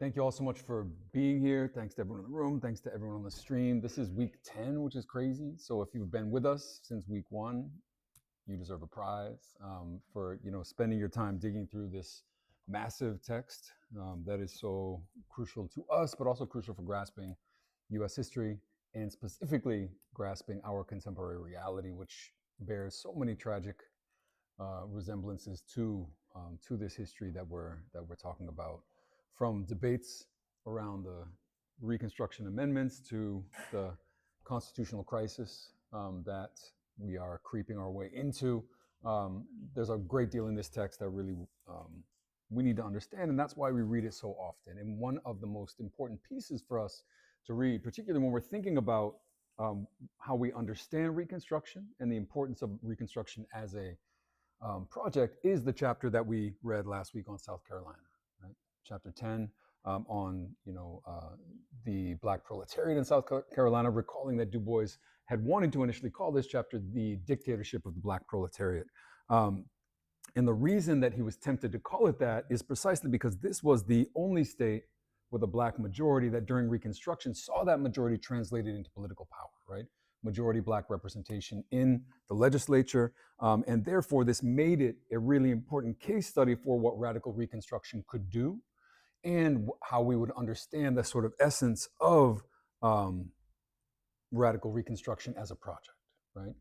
Thank you all so much for being here. Thanks to everyone in the room. Thanks to everyone on the stream. This is week 10, which is crazy. So if you've been with us since week 1, you deserve a prize for spending your time digging through this massive text that is so crucial to us, but also crucial for grasping U.S. history and specifically grasping our contemporary reality, which bears so many tragic resemblances to this history that we're talking about, from debates around the Reconstruction amendments to the constitutional crisis that we are creeping our way into. There's a great deal in this text that really we need to understand, and that's why we read it so often. And one of the most important pieces for us to read, particularly when we're thinking about how we understand Reconstruction and the importance of Reconstruction as a project, is the chapter that we read last week on South Carolina, right? Chapter 10 on the Black proletariat in South Carolina, recalling that Du Bois had wanted to initially call this chapter the dictatorship of the Black proletariat. And the reason that he was tempted to call it that is precisely because this was the only state with a Black majority that during Reconstruction saw that majority translated into political power, right? Majority Black representation in the legislature. And therefore, this made it a really important case study for what radical Reconstruction could do and how we would understand the sort of essence of radical Reconstruction as a project, right?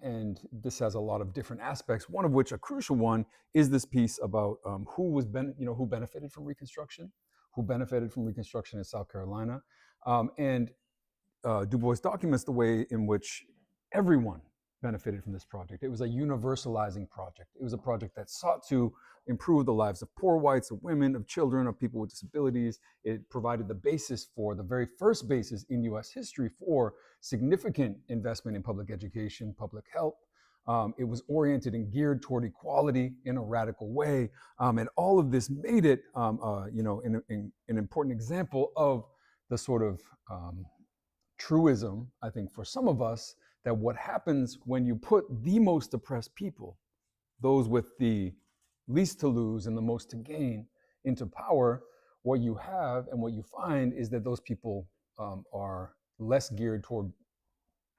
And this has a lot of different aspects, one of which, a crucial one, is this piece about who benefited from Reconstruction, in South Carolina. And Du Bois documents the way in which everyone benefited from this project. It was a universalizing project. It was a project that sought to improve the lives of poor whites, of women, of children, of people with disabilities. It provided the basis for the very first basis in US history for significant investment in public education, public health. It was oriented and geared toward equality in a radical way. And all of this made it an important example of the sort of truism, I think, for some of us, that what happens when you put the most oppressed people, those with the least to lose and the most to gain, into power, what you have and what you find is that those people are less geared toward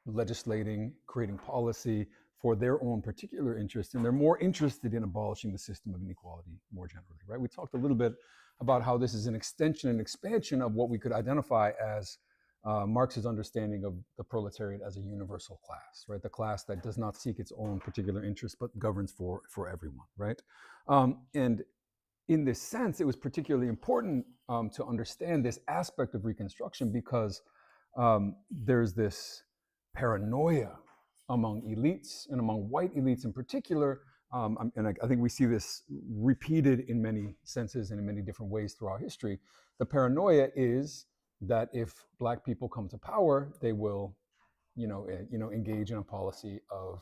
legislating, creating policy for their own particular interest, and they're more interested in abolishing the system of inequality more generally, right? We talked a little bit about how this is an extension and expansion of what we could identify as Marx's understanding of the proletariat as a universal class, right? The class that does not seek its own particular interests, but governs for everyone, right? And in this sense, it was particularly important to understand this aspect of Reconstruction because there's this paranoia among elites and among white elites in particular. And I think we see this repeated in many senses and in many different ways throughout history. The paranoia is that if Black people come to power, they will, engage in a policy of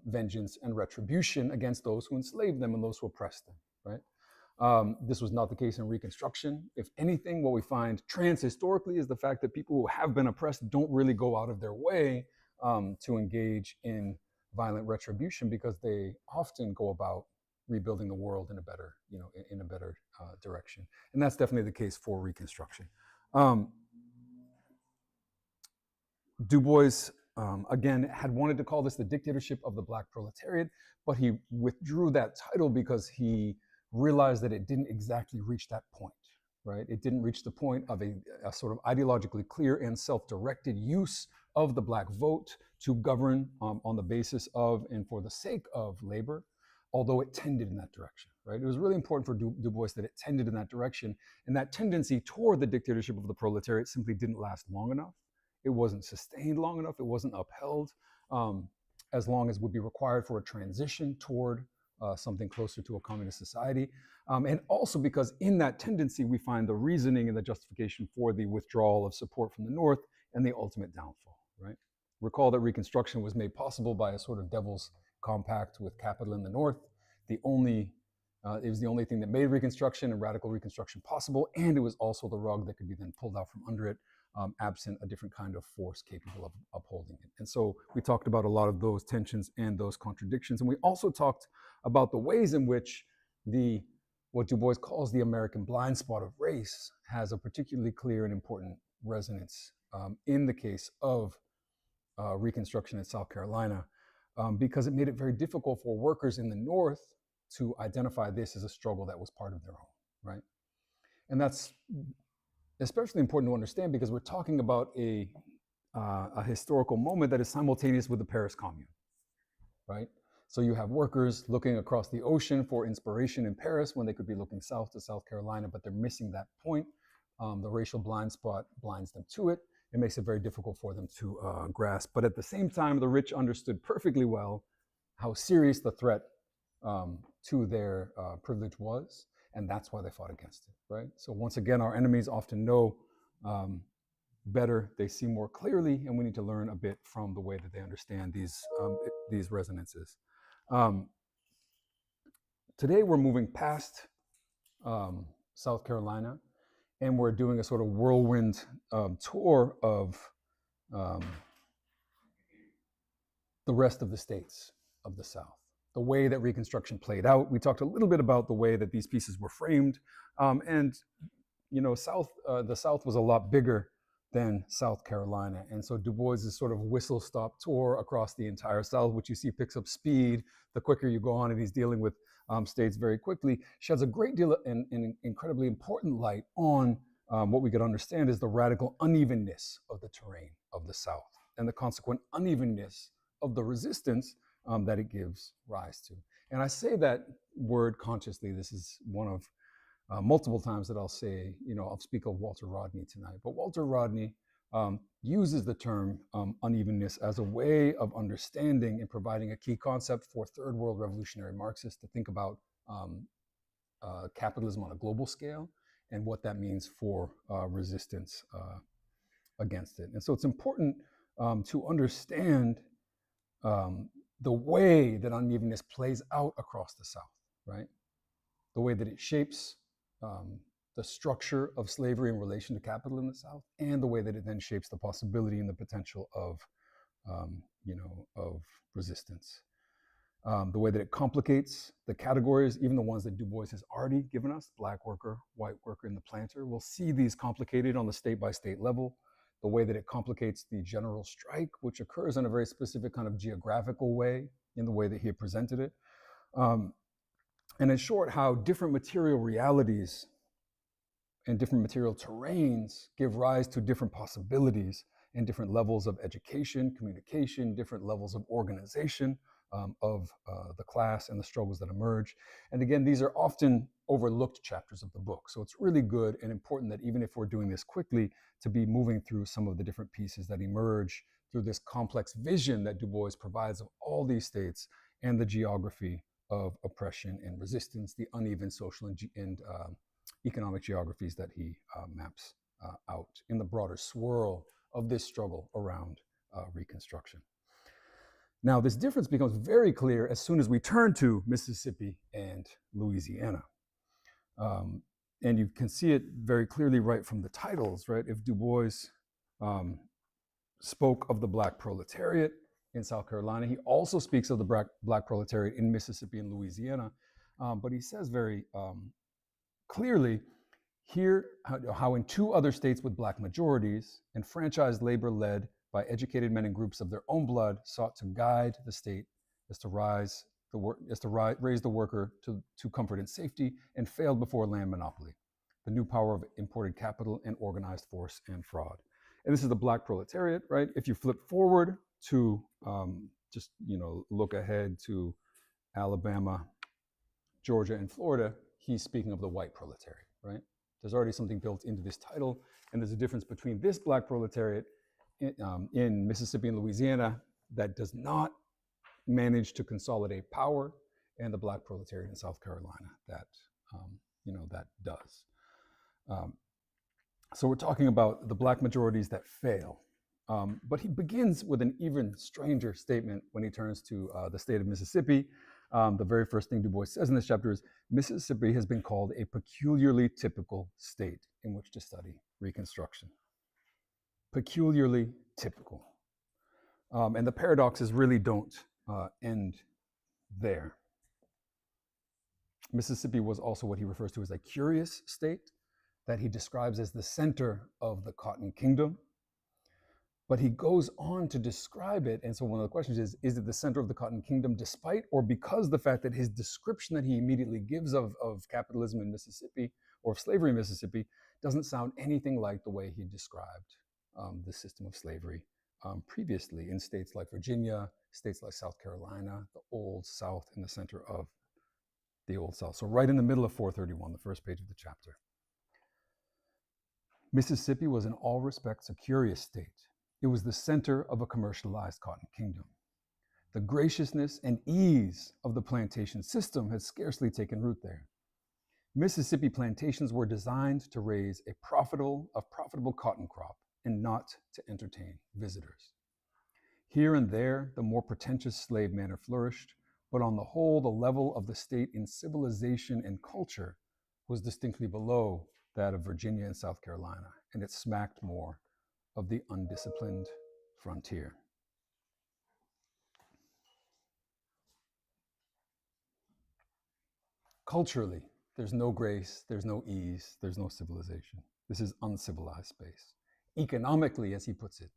vengeance and retribution against those who enslaved them and those who oppressed them, right? This was not the case in Reconstruction. If anything, what we find transhistorically is the fact that people who have been oppressed don't really go out of their way to engage in violent retribution, because they often go about rebuilding the world in a better, direction. And that's definitely the case for Reconstruction. Du Bois, again, had wanted to call this the dictatorship of the Black proletariat, but he withdrew that title because he realized that it didn't exactly reach that point, right? It didn't reach the point of a sort of ideologically clear and self-directed use of the Black vote to govern on the basis of and for the sake of labor, although it tended in that direction, right? It was really important for Du Bois that it tended in that direction, and that tendency toward the dictatorship of the proletariat simply didn't last long enough. It wasn't sustained long enough. It wasn't upheld as long as would be required for a transition toward something closer to a communist society. And also because in that tendency, we find the reasoning and the justification for the withdrawal of support from the North and the ultimate downfall, right? Recall that Reconstruction was made possible by a sort of devil's compact with capital in the North. It was the only thing that made Reconstruction and radical Reconstruction possible, and it was also the rug that could be then pulled out from under it, absent a different kind of force capable of upholding it. And so we talked about a lot of those tensions and those contradictions, and we also talked about the ways in which the what Du Bois calls the American blind spot of race has a particularly clear and important resonance in the case of Reconstruction in South Carolina, because it made it very difficult for workers in the North to identify this as a struggle that was part of their own, right? And that's especially important to understand because we're talking about a historical moment that is simultaneous with the Paris Commune, right? So you have workers looking across the ocean for inspiration in Paris when they could be looking south to South Carolina, but they're missing that point. The racial blind spot blinds them to it. It makes it very difficult for them to grasp. But at the same time, the rich understood perfectly well how serious the threat to their privilege was, and that's why they fought against it, right? So once again, our enemies often know better, they see more clearly, and we need to learn a bit from the way that they understand these resonances. Today, we're moving past South Carolina, and we're doing a sort of whirlwind tour of the rest of the states of the South, the way that Reconstruction played out. We talked a little bit about the way that these pieces were framed, and you know, the South was a lot bigger than South Carolina, and so Du Bois's sort of whistle-stop tour across the entire South, which you see picks up speed the quicker you go on, and he's dealing with states very quickly, sheds a great deal and incredibly important light on what we could understand is the radical unevenness of the terrain of the South and the consequent unevenness of the resistance that it gives rise to. And I say that word consciously. This is one of multiple times that I'll say, you know, I'll speak of Walter Rodney tonight, but Walter Rodney uses the term unevenness as a way of understanding and providing a key concept for third world revolutionary Marxists to think about capitalism on a global scale and what that means for resistance against it. And so it's important to understand the way that unevenness plays out across the South, right? The way that it shapes the structure of slavery in relation to capital in the South, and the way that it then shapes the possibility and the potential of, of resistance. The way that it complicates the categories, even the ones that Du Bois has already given us, black worker, white worker, and the planter. We'll see these complicated on the state-by-state level. The way that it complicates the general strike, which occurs in a very specific kind of geographical way in the way that he had presented it. And in short, how different material realities and different material terrains give rise to different possibilities and different levels of education, communication, different levels of organization of the class and the struggles that emerge. And again, these are often overlooked chapters of the book. So it's really good and important that even if we're doing this quickly, to be moving through some of the different pieces that emerge through this complex vision that Du Bois provides of all these states and the geography of oppression and resistance, the uneven social and economic geographies that he maps out in the broader swirl of this struggle around Reconstruction. Now, this difference becomes very clear as soon as we turn to Mississippi and Louisiana. And you can see it very clearly right from the titles, right? If Du Bois spoke of the Black proletariat in South Carolina, he also speaks of the Black proletariat in Mississippi and Louisiana. But he says very clearly here how in two other states with Black majorities, enfranchised labor led by educated men and groups of their own blood sought to guide the state as to raise the worker to comfort and safety, and failed before land monopoly, the new power of imported capital and organized force and fraud. And this is the Black proletariat, right? If you flip forward to just look ahead to Alabama, Georgia, and Florida, he's speaking of the white proletariat, right? There's already something built into this title, and there's a difference between this Black proletariat in Mississippi and Louisiana that does not manage to consolidate power, and the Black proletariat in South Carolina that that does. So we're talking about the Black majorities that fail. But he begins with an even stranger statement when he turns to the state of Mississippi. The very first thing Du Bois says in this chapter is, Mississippi has been called a peculiarly typical state in which to study Reconstruction. Peculiarly typical. And the paradoxes really don't end there. Mississippi was also what he refers to as a curious state that he describes as the center of the Cotton Kingdom. But he goes on to describe it. And so one of the questions is it the center of the Cotton Kingdom despite or because the fact that his description that he immediately gives of capitalism in Mississippi or of slavery in Mississippi doesn't sound anything like the way he described the system of slavery previously in states like Virginia, states like South Carolina, the Old South in the center of the Old South. So right in the middle of 431, the first page of the chapter. Mississippi was in all respects a curious state. It was the center of a commercialized cotton kingdom. The graciousness and ease of the plantation system had scarcely taken root there. Mississippi plantations were designed to raise a profitable cotton crop and not to entertain visitors. Here and there, the more pretentious slave manor flourished, but on the whole, the level of the state in civilization and culture was distinctly below that of Virginia and South Carolina, and it smacked more of the undisciplined frontier. Culturally, there's no grace, there's no ease, there's no civilization. This is uncivilized space. Economically, as he puts it,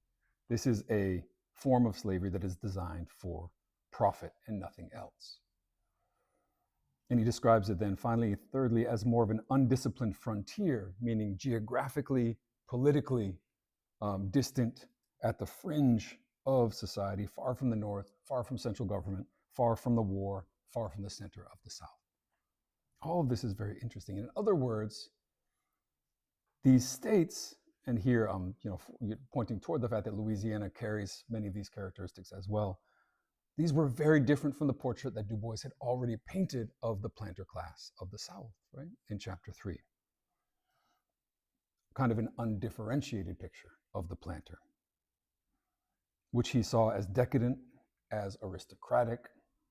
this is a form of slavery that is designed for profit and nothing else. And he describes it then finally, thirdly, as more of an undisciplined frontier, meaning geographically, politically distant at the fringe of society, far from the North, far from central government, far from the war, far from the center of the South. All of this is very interesting. In other words, these states, and here I'm pointing toward the fact that Louisiana carries many of these characteristics as well. These were very different from the portrait that Du Bois had already painted of the planter class of the South, right, in chapter 3. Kind of an undifferentiated picture of the planter, which he saw as decadent, as aristocratic,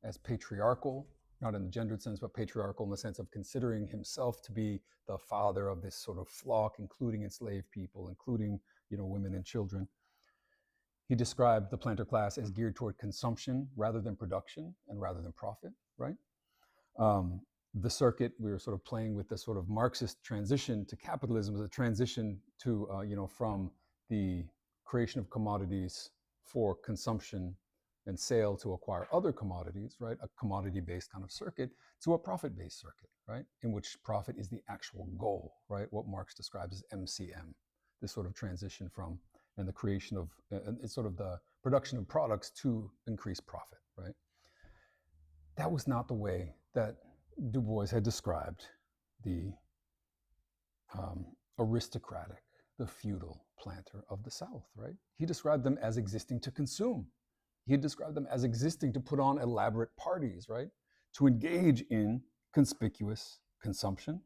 as patriarchal, not in the gendered sense, but patriarchal in the sense of considering himself to be the father of this sort of flock, including enslaved people, including women and children. He described the planter class as geared toward consumption rather than production and rather than profit, right? The circuit, we were sort of playing with the sort of Marxist transition to capitalism as a transition to, from the creation of commodities for consumption and sale to acquire other commodities, right? A commodity-based kind of circuit to a profit-based circuit, right? In which profit is the actual goal, right? What Marx describes as MCM, this sort of transition from and the creation of, it's sort of the production of products to increase profit, right? That was not the way that Du Bois had described the aristocratic, the feudal planter of the South, right? He described them as existing to consume. He described them as existing to put on elaborate parties, right? To engage in conspicuous consumption.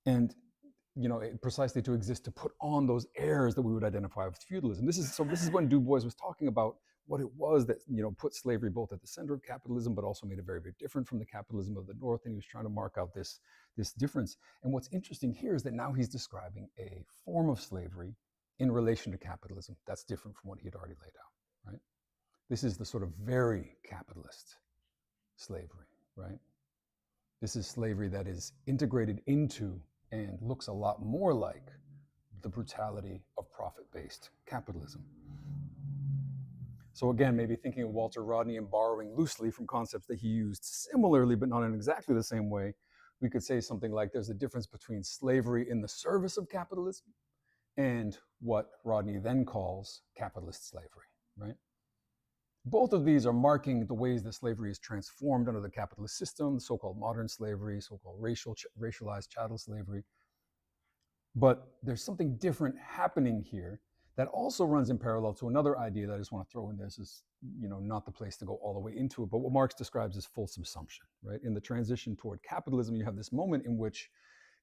And precisely to exist to put on those airs that we would identify with feudalism. This is when Du Bois was talking about what it was that put slavery both at the center of capitalism, but also made it very, very different from the capitalism of the North. And he was trying to mark out this difference. And what's interesting here is that now he's describing a form of slavery in relation to capitalism that's different from what he had already laid out, right? This is the sort of very capitalist slavery, right? This is slavery that is integrated into and looks a lot more like the brutality of profit-based capitalism. So again, maybe thinking of Walter Rodney and borrowing loosely from concepts that he used similarly, but not in exactly the same way, we could say something like there's a difference between slavery in the service of capitalism and what Rodney then calls capitalist slavery, right? Both of these are marking the ways that slavery is transformed under the capitalist system, so-called modern slavery, so-called racialized chattel slavery. But there's something different happening here that also runs in parallel to another idea that I just want to throw in. This is, not the place to go all the way into it, but what Marx describes as full subsumption, right? In the transition toward capitalism, you have this moment in which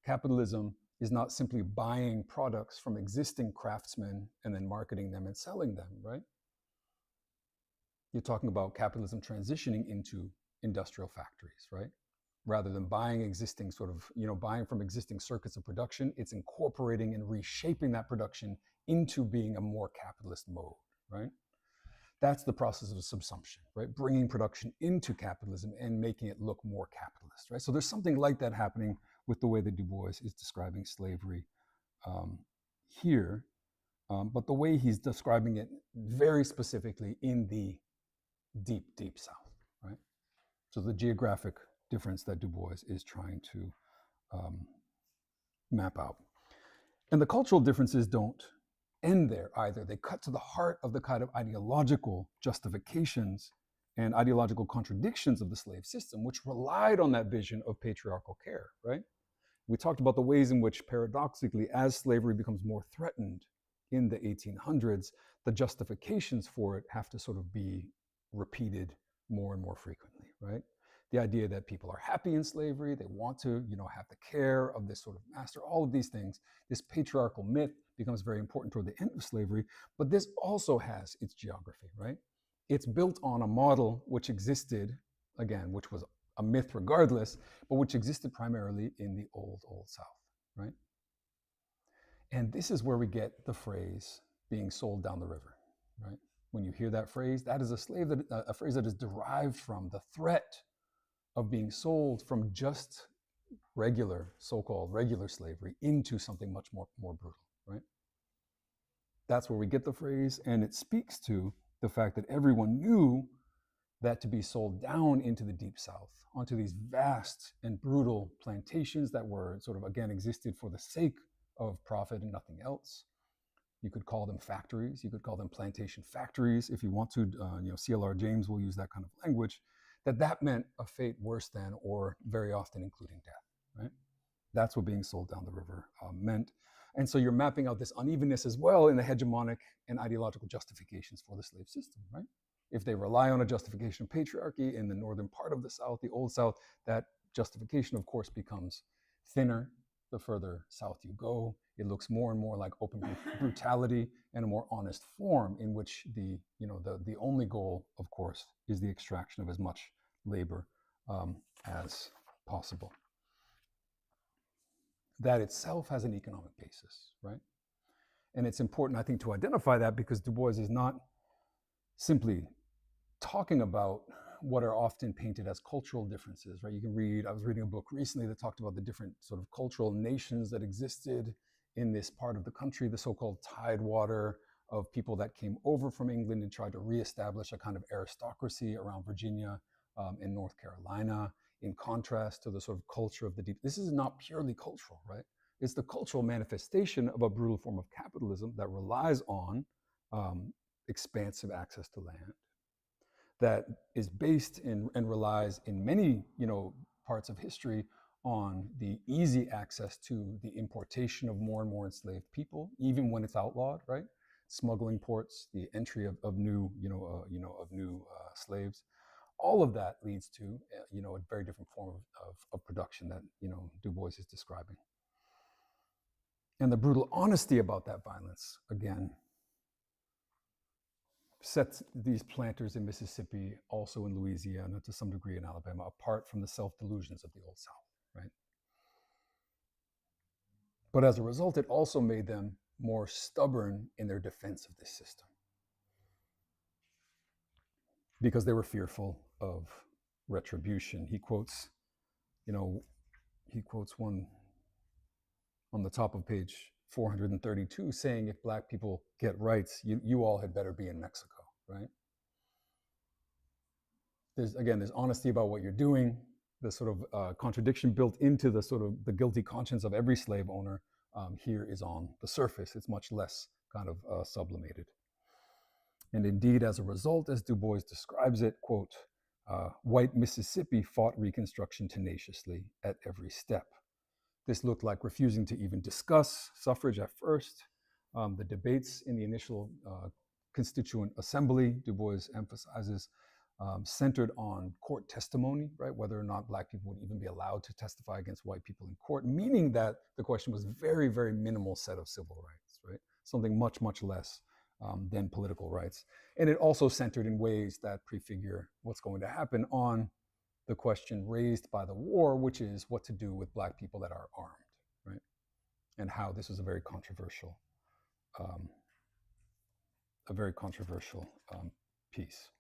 capitalism is not simply buying products from existing craftsmen and then marketing them and selling them, right? You're talking about capitalism transitioning into industrial factories, right? Rather than buying existing buying from existing circuits of production, it's incorporating and reshaping that production into being a more capitalist mode, right? That's the process of subsumption, right? Bringing production into capitalism and making it look more capitalist, right? So there's something like that happening with the way that Du Bois is describing slavery here, but the way he's describing it very specifically in the deep, deep South, right? So the geographic difference that Du Bois is trying to map out. And the cultural differences don't end there either. They cut to the heart of the kind of ideological justifications and ideological contradictions of the slave system, which relied on that vision of patriarchal care, right? We talked about the ways in which, paradoxically, as slavery becomes more threatened in the 1800s, the justifications for it have to sort of be repeated more and more frequently, right? The idea that people are happy in slavery, they want to, have the care of this sort of master, all of these things. This patriarchal myth becomes very important toward the end of slavery, but this also has its geography, right? It's built on a model which existed, again, which was a myth regardless, but which existed primarily in the old South, right? And this is where we get the phrase being sold down the river, right? When you hear that phrase, that is a phrase that is derived from the threat of being sold from just regular, so-called regular slavery into something much more brutal, right? That's where we get the phrase, and it speaks to the fact that everyone knew that to be sold down into the deep South, onto these vast and brutal plantations that were sort of, again, existed for the sake of profit and nothing else. You could call them factories. You could call them plantation factories if you want to. C.L.R. James will use that kind of language. That meant a fate worse than, or very often including death, right? That's what being sold down the river meant. And so you're mapping out this unevenness as well in the hegemonic and ideological justifications for the slave system, right? If they rely on a justification of patriarchy in the northern part of the South, the old South, that justification, of course, becomes thinner the further south you go. It looks more and more like open brutality and a more honest form in which the only goal, of course, is the extraction of as much labor as possible. That itself has an economic basis, right? And it's important, I think, to identify that because Du Bois is not simply talking about what are often painted as cultural differences, right? You can read, I was reading a book recently that talked about the different sort of cultural nations that existed in this part of the country, the so-called tidewater of people that came over from England and tried to reestablish a kind of aristocracy around Virginia and North Carolina, in contrast to the sort of culture of the deep. This is not purely cultural, right? It's the cultural manifestation of a brutal form of capitalism that relies on expansive access to land, that is based in and relies in many parts of history on the easy access to the importation of more and more enslaved people, even when it's outlawed, right? Smuggling ports, the entry of new slaves. All of that leads to a very different form of production that Du Bois is describing. And the brutal honesty about that violence, again, sets these planters in Mississippi, also in Louisiana, to some degree in Alabama, apart from the self-delusions of the Old South, right? But as a result, it also made them more stubborn in their defense of this system because they were fearful of retribution. He quotes one on the top of page 432 saying, if Black people get rights, you all had better be in Mexico, right? There's honesty about what you're doing, the sort of contradiction built into the sort of the guilty conscience of every slave owner here is on the surface. It's much less kind of sublimated. And indeed, as a result, as Du Bois describes it, quote, white Mississippi fought Reconstruction tenaciously at every step. This looked like refusing to even discuss suffrage at first. The debates in the initial Constituent Assembly, Du Bois emphasizes, centered on court testimony, right? Whether or not Black people would even be allowed to testify against white people in court, meaning that the question was very, very minimal set of civil rights, right? Something much, much less than political rights. And it also centered in ways that prefigure what's going to happen on the question raised by the war, which is what to do with Black people that are armed, right? And how this is a very controversial Peace.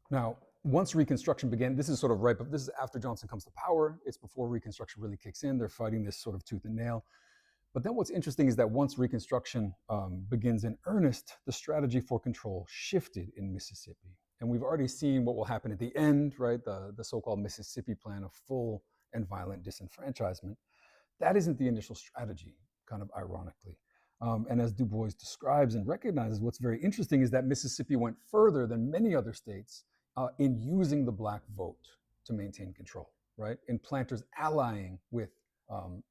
Now, once Reconstruction began, this is sort of right, but this is after Johnson comes to power. It's before Reconstruction really kicks in. They're fighting this sort of tooth and nail. But then what's interesting is that once Reconstruction begins in earnest, the strategy for control shifted in Mississippi. And we've already seen what will happen at the end, right? The so-called Mississippi Plan of full and violent disenfranchisement. That isn't the initial strategy, kind of ironically. And as Du Bois describes and recognizes, what's very interesting is that Mississippi went further than many other states in using the Black vote to maintain control, right? In planters allying with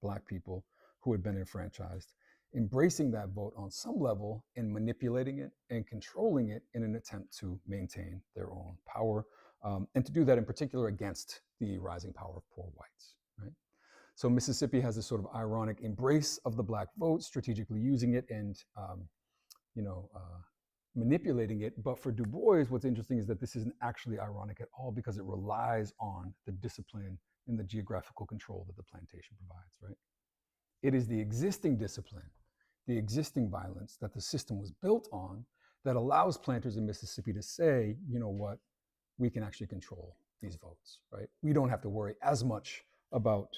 Black people who had been enfranchised, embracing that vote on some level and manipulating it and controlling it in an attempt to maintain their own power, and to do that in particular against the rising power of poor whites, right? So Mississippi has this sort of ironic embrace of the Black vote, strategically using it and manipulating it. But for Du Bois, what's interesting is that this isn't actually ironic at all, because it relies on the discipline and the geographical control that the plantation provides, right? It is the existing discipline, the existing violence that the system was built on that allows planters in Mississippi to say, you know what, we can actually control these votes, right? We don't have to worry as much about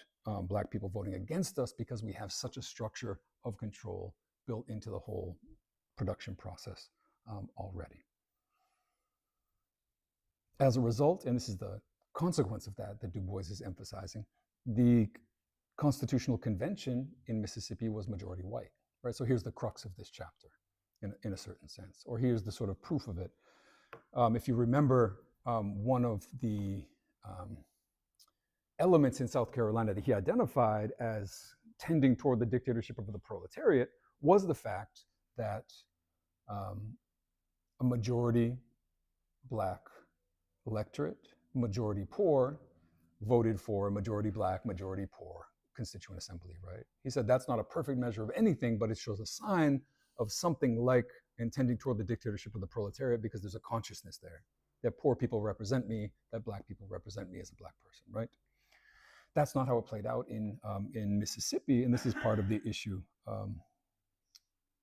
Black people voting against us because we have such a structure of control built into the whole production process already. As a result, and this is the consequence of that Du Bois is emphasizing, the Constitutional Convention in Mississippi was majority white, right? So here's the crux of this chapter in a certain sense, or here's the sort of proof of it. If you remember, one of the elements in South Carolina that he identified as tending toward the dictatorship of the proletariat was the fact that a majority Black electorate, majority poor, voted for a majority Black, majority poor constituent assembly, right? He said that's not a perfect measure of anything, but it shows a sign of something like intending toward the dictatorship of the proletariat, because there's a consciousness there that poor people represent me, that Black people represent me as a Black person, right? That's not how it played out in Mississippi, and this is part of the issue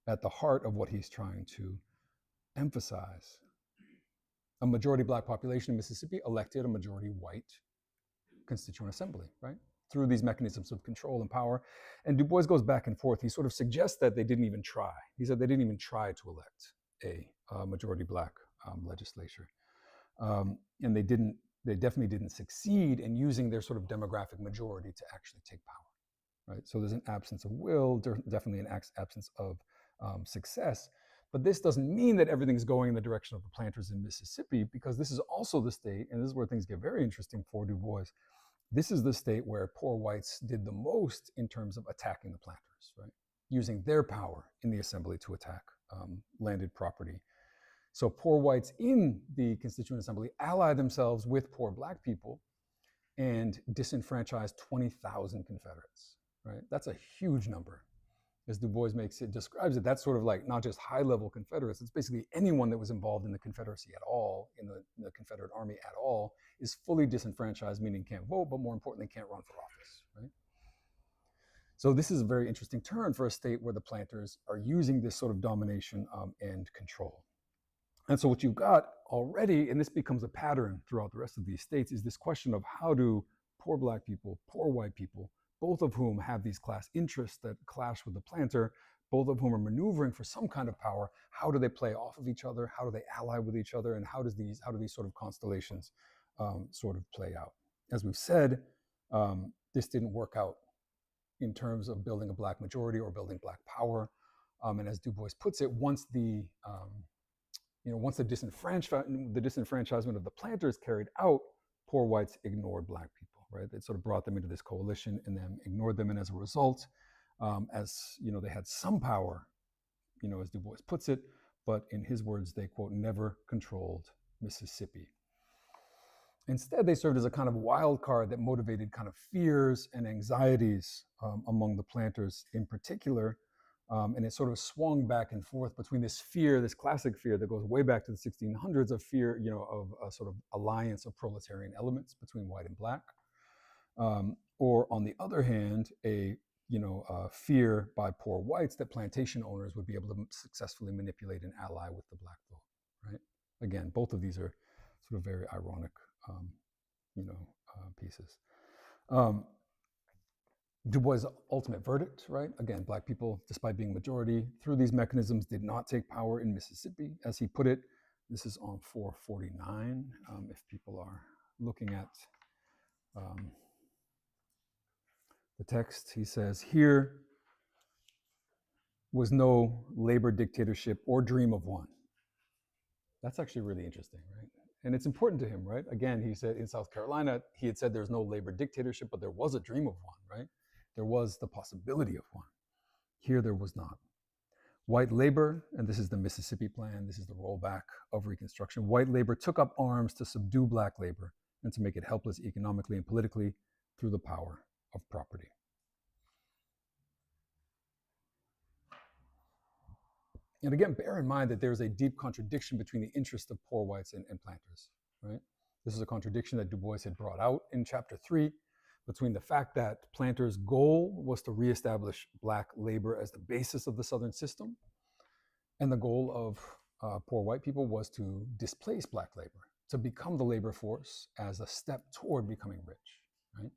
at the heart of what he's trying to emphasize. A majority Black population in Mississippi elected a majority white constituent assembly, right? Through these mechanisms of control and power. And Du Bois goes back and forth. He sort of suggests that they didn't even try. He said they didn't even try to elect a majority Black legislature. And they definitely didn't succeed in using their sort of demographic majority to actually take power, right? So there's an absence of will, definitely an absence of success. But this doesn't mean that everything's going in the direction of the planters in Mississippi, because this is also the state, and this is where things get very interesting for Du Bois, this is the state where poor whites did the most in terms of attacking the planters, right? Using their power in the assembly to attack landed property. So poor whites in the Constituent Assembly allied themselves with poor Black people and disenfranchised 20,000 Confederates, right? That's a huge number. As Du Bois describes it, that's sort of like not just high-level Confederates, it's basically anyone that was involved in the Confederacy at all, in the Confederate Army at all, is fully disenfranchised, meaning can't vote, but more importantly, can't run for office, right? So this is a very interesting turn for a state where the planters are using this sort of domination and control. And so what you've got already, and this becomes a pattern throughout the rest of these states, is this question of how do poor Black people, poor white people, both of whom have these class interests that clash with the planter, both of whom are maneuvering for some kind of power, how do they play off of each other? How do they ally with each other? And how do these sort of constellations sort of play out? As we've said, this didn't work out in terms of building a Black majority or building Black power. And as Du Bois puts it, once the disenfranchisement of the planters carried out, poor whites ignored Black people, right? They sort of brought them into this coalition and then ignored them. And as a result, they had some power, as Du Bois puts it, but in his words, they, quote, never controlled Mississippi. Instead, they served as a kind of wild card that motivated kind of fears and anxieties among the planters in particular. And it sort of swung back and forth between this fear, this classic fear that goes way back to the 1600s of fear, of a sort of alliance of proletarian elements between white and Black. Or on the other hand, a fear by poor whites that plantation owners would be able to successfully manipulate and ally with the black vote, right? Again, both of these are sort of very ironic, pieces. Du Bois' ultimate verdict, right? Again, black people, despite being majority, through these mechanisms did not take power in Mississippi, as he put it. This is on 449, if people are looking at the text. He says, here was no labor dictatorship or dream of one. That's actually really interesting, right? And it's important to him, right? Again, he said in South Carolina, he had said there's no labor dictatorship, but there was a dream of one, right? There was the possibility of one. Here there was not. White labor, and this is the Mississippi Plan, this is the rollback of Reconstruction, white labor took up arms to subdue black labor and to make it helpless economically and politically through the power of property. And again, bear in mind that there's a deep contradiction between the interests of poor whites and planters, right? This is a contradiction that Du Bois had brought out in chapter 3, between the fact that planters' goal was to reestablish black labor as the basis of the Southern system, and the goal of poor white people was to displace black labor, to become the labor force as a step toward becoming rich, right?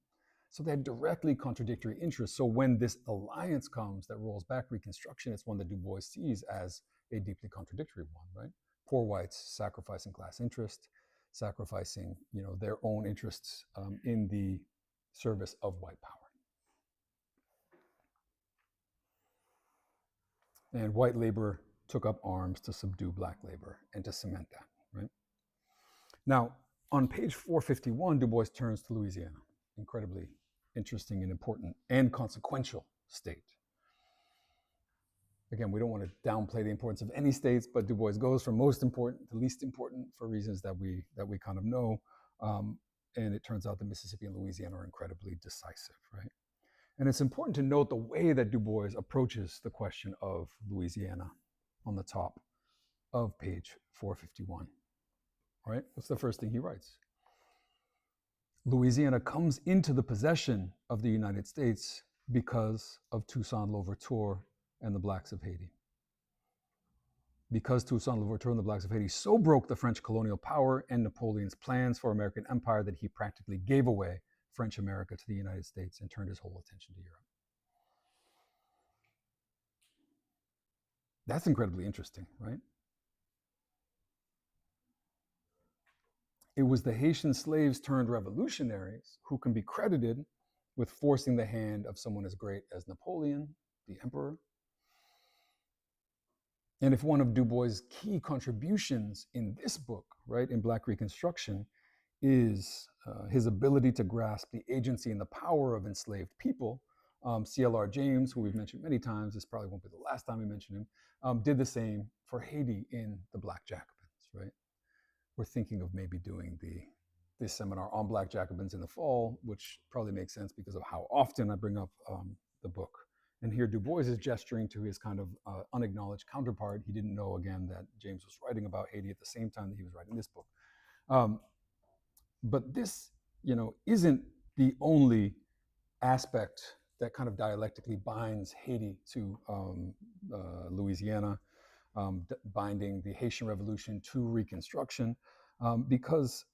So they had directly contradictory interests. So when this alliance comes that rolls back Reconstruction, it's one that Du Bois sees as a deeply contradictory one, right? Poor whites sacrificing class interest, sacrificing their own interests in the service of white power. And white labor took up arms to subdue black labor and to cement that, right? Now, on page 451, Du Bois turns to Louisiana, incredibly interesting and important and consequential state. Again, we don't want to downplay the importance of any states, but Du Bois goes from most important to least important for reasons that we kind of know. And it turns out that Mississippi and Louisiana are incredibly decisive, right? And it's important to note the way that Du Bois approaches the question of Louisiana on the top of page 451, right? What's the first thing he writes? Louisiana comes into the possession of the United States because of Toussaint Louverture and the Blacks of Haiti. Because Toussaint Louverture and the Blacks of Haiti so broke the French colonial power and Napoleon's plans for American empire that he practically gave away French America to the United States and turned his whole attention to Europe. That's incredibly interesting, right? It was the Haitian slaves turned revolutionaries who can be credited with forcing the hand of someone as great as Napoleon, the emperor. And if one of Du Bois' key contributions in this book, right, in Black Reconstruction, is his ability to grasp the agency and the power of enslaved people, C.L.R. James, who we've mentioned many times, this probably won't be the last time we mention him, did the same for Haiti in the Black Jacobins, right? We're thinking of maybe doing this seminar on Black Jacobins in the fall, which probably makes sense because of how often I bring up the book. And here Du Bois is gesturing to his kind of unacknowledged counterpart. He didn't know, again, that James was writing about Haiti at the same time that he was writing this book. But this, isn't the only aspect that kind of dialectically binds Haiti to Louisiana, binding the Haitian Revolution to Reconstruction, because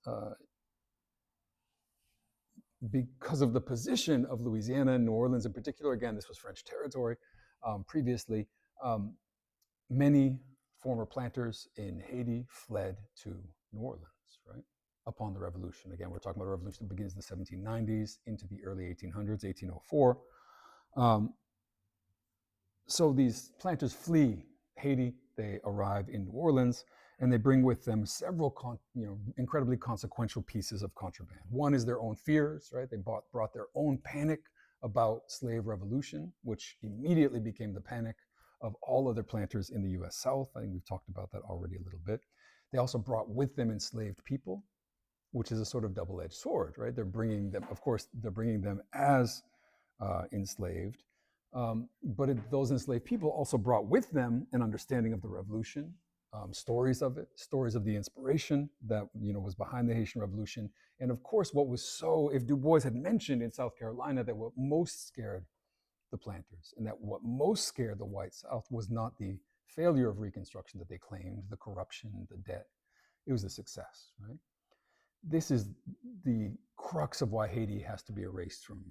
of the position of Louisiana and New Orleans in particular. Again, this was French territory previously. Many former planters in Haiti fled to New Orleans, right, upon the revolution. Again, we're talking about a revolution that begins in the 1790s into the early 1800s, 1804. So these planters flee Haiti, they arrive in New Orleans, and they bring with them several incredibly consequential pieces of contraband. One is their own fears, right? They brought their own panic about slave revolution, which immediately became the panic of all other planters in the US South. I think we've talked about that already a little bit. They also brought with them enslaved people, which is a sort of double-edged sword, right? They're bringing them, of course, they're bringing them as enslaved, but those enslaved people also brought with them an understanding of the revolution, stories of it, stories of the inspiration that was behind the Haitian Revolution. And of course, what was if Du Bois had mentioned in South Carolina that what most scared the planters, and that what most scared the white South was not the failure of Reconstruction that they claimed, the corruption, the debt. It was the success, right? This is the crux of why Haiti has to be erased from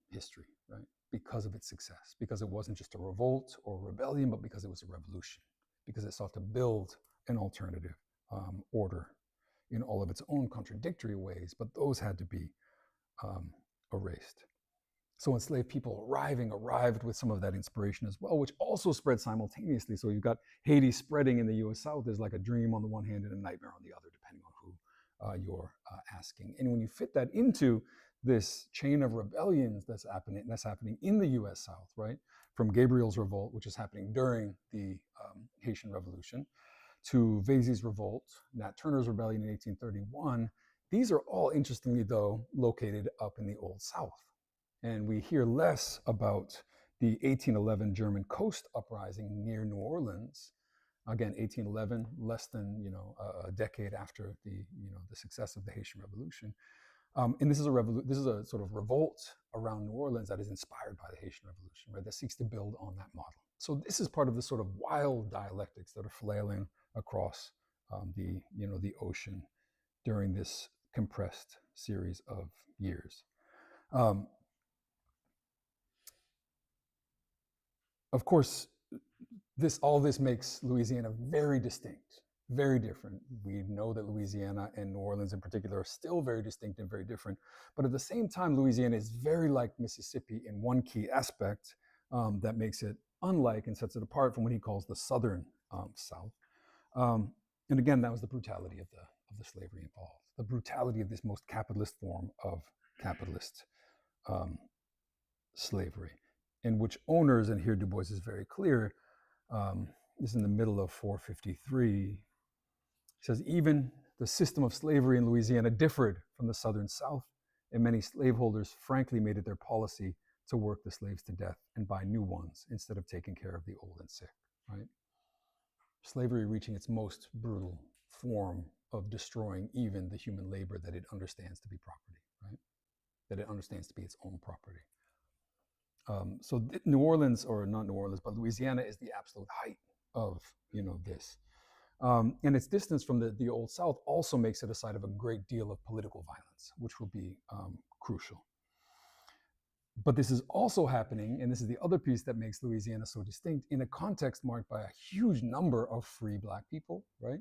history, right? Because of its success, because it wasn't just a revolt or rebellion, but because it was a revolution, because it sought to build an alternative order in all of its own contradictory ways, but those had to be erased. So enslaved people arrived with some of that inspiration as well, which also spread simultaneously. So you've got Haiti spreading in the US South is like a dream on the one hand and a nightmare on the other, depending on who you're asking. And when you fit that into this chain of rebellions that's happening in the US South, right? From Gabriel's revolt, which is happening during the Haitian Revolution, to Vesey's revolt, Nat Turner's rebellion in 1831, these are all, interestingly though, located up in the Old South. And we hear less about the 1811 German coast uprising near New Orleans. Again, 1811, less than a decade after the success of the Haitian Revolution. And this is a sort of revolt around New Orleans that is inspired by the Haitian Revolution, right? That seeks to build on that model. So this is part of the sort of wild dialectics that are flailing across the ocean during this compressed series of years. Of course, all this makes Louisiana very distinct, very different. We know that Louisiana and New Orleans in particular are still very distinct and very different. But at the same time, Louisiana is very like Mississippi in one key aspect that makes it unlike and sets it apart from what he calls the Southern South. And again, that was the brutality of the slavery involved, the brutality of this most capitalist form of capitalist slavery, in which owners, and here Du Bois is very clear, is in the middle of 453. He says, even the system of slavery in Louisiana differed from the Southern South, and many slaveholders frankly made it their policy to work the slaves to death and buy new ones instead of taking care of the old and sick, right? Slavery reaching its most brutal form of destroying even the human labor that it understands to be property, right? That it understands to be its own property. So New Orleans, or not New Orleans, but Louisiana is the absolute height of this. And its distance from the Old South also makes it a site of a great deal of political violence, which will be crucial. But this is also happening, and this is the other piece that makes Louisiana so distinct, in a context marked by a huge number of free Black people, right?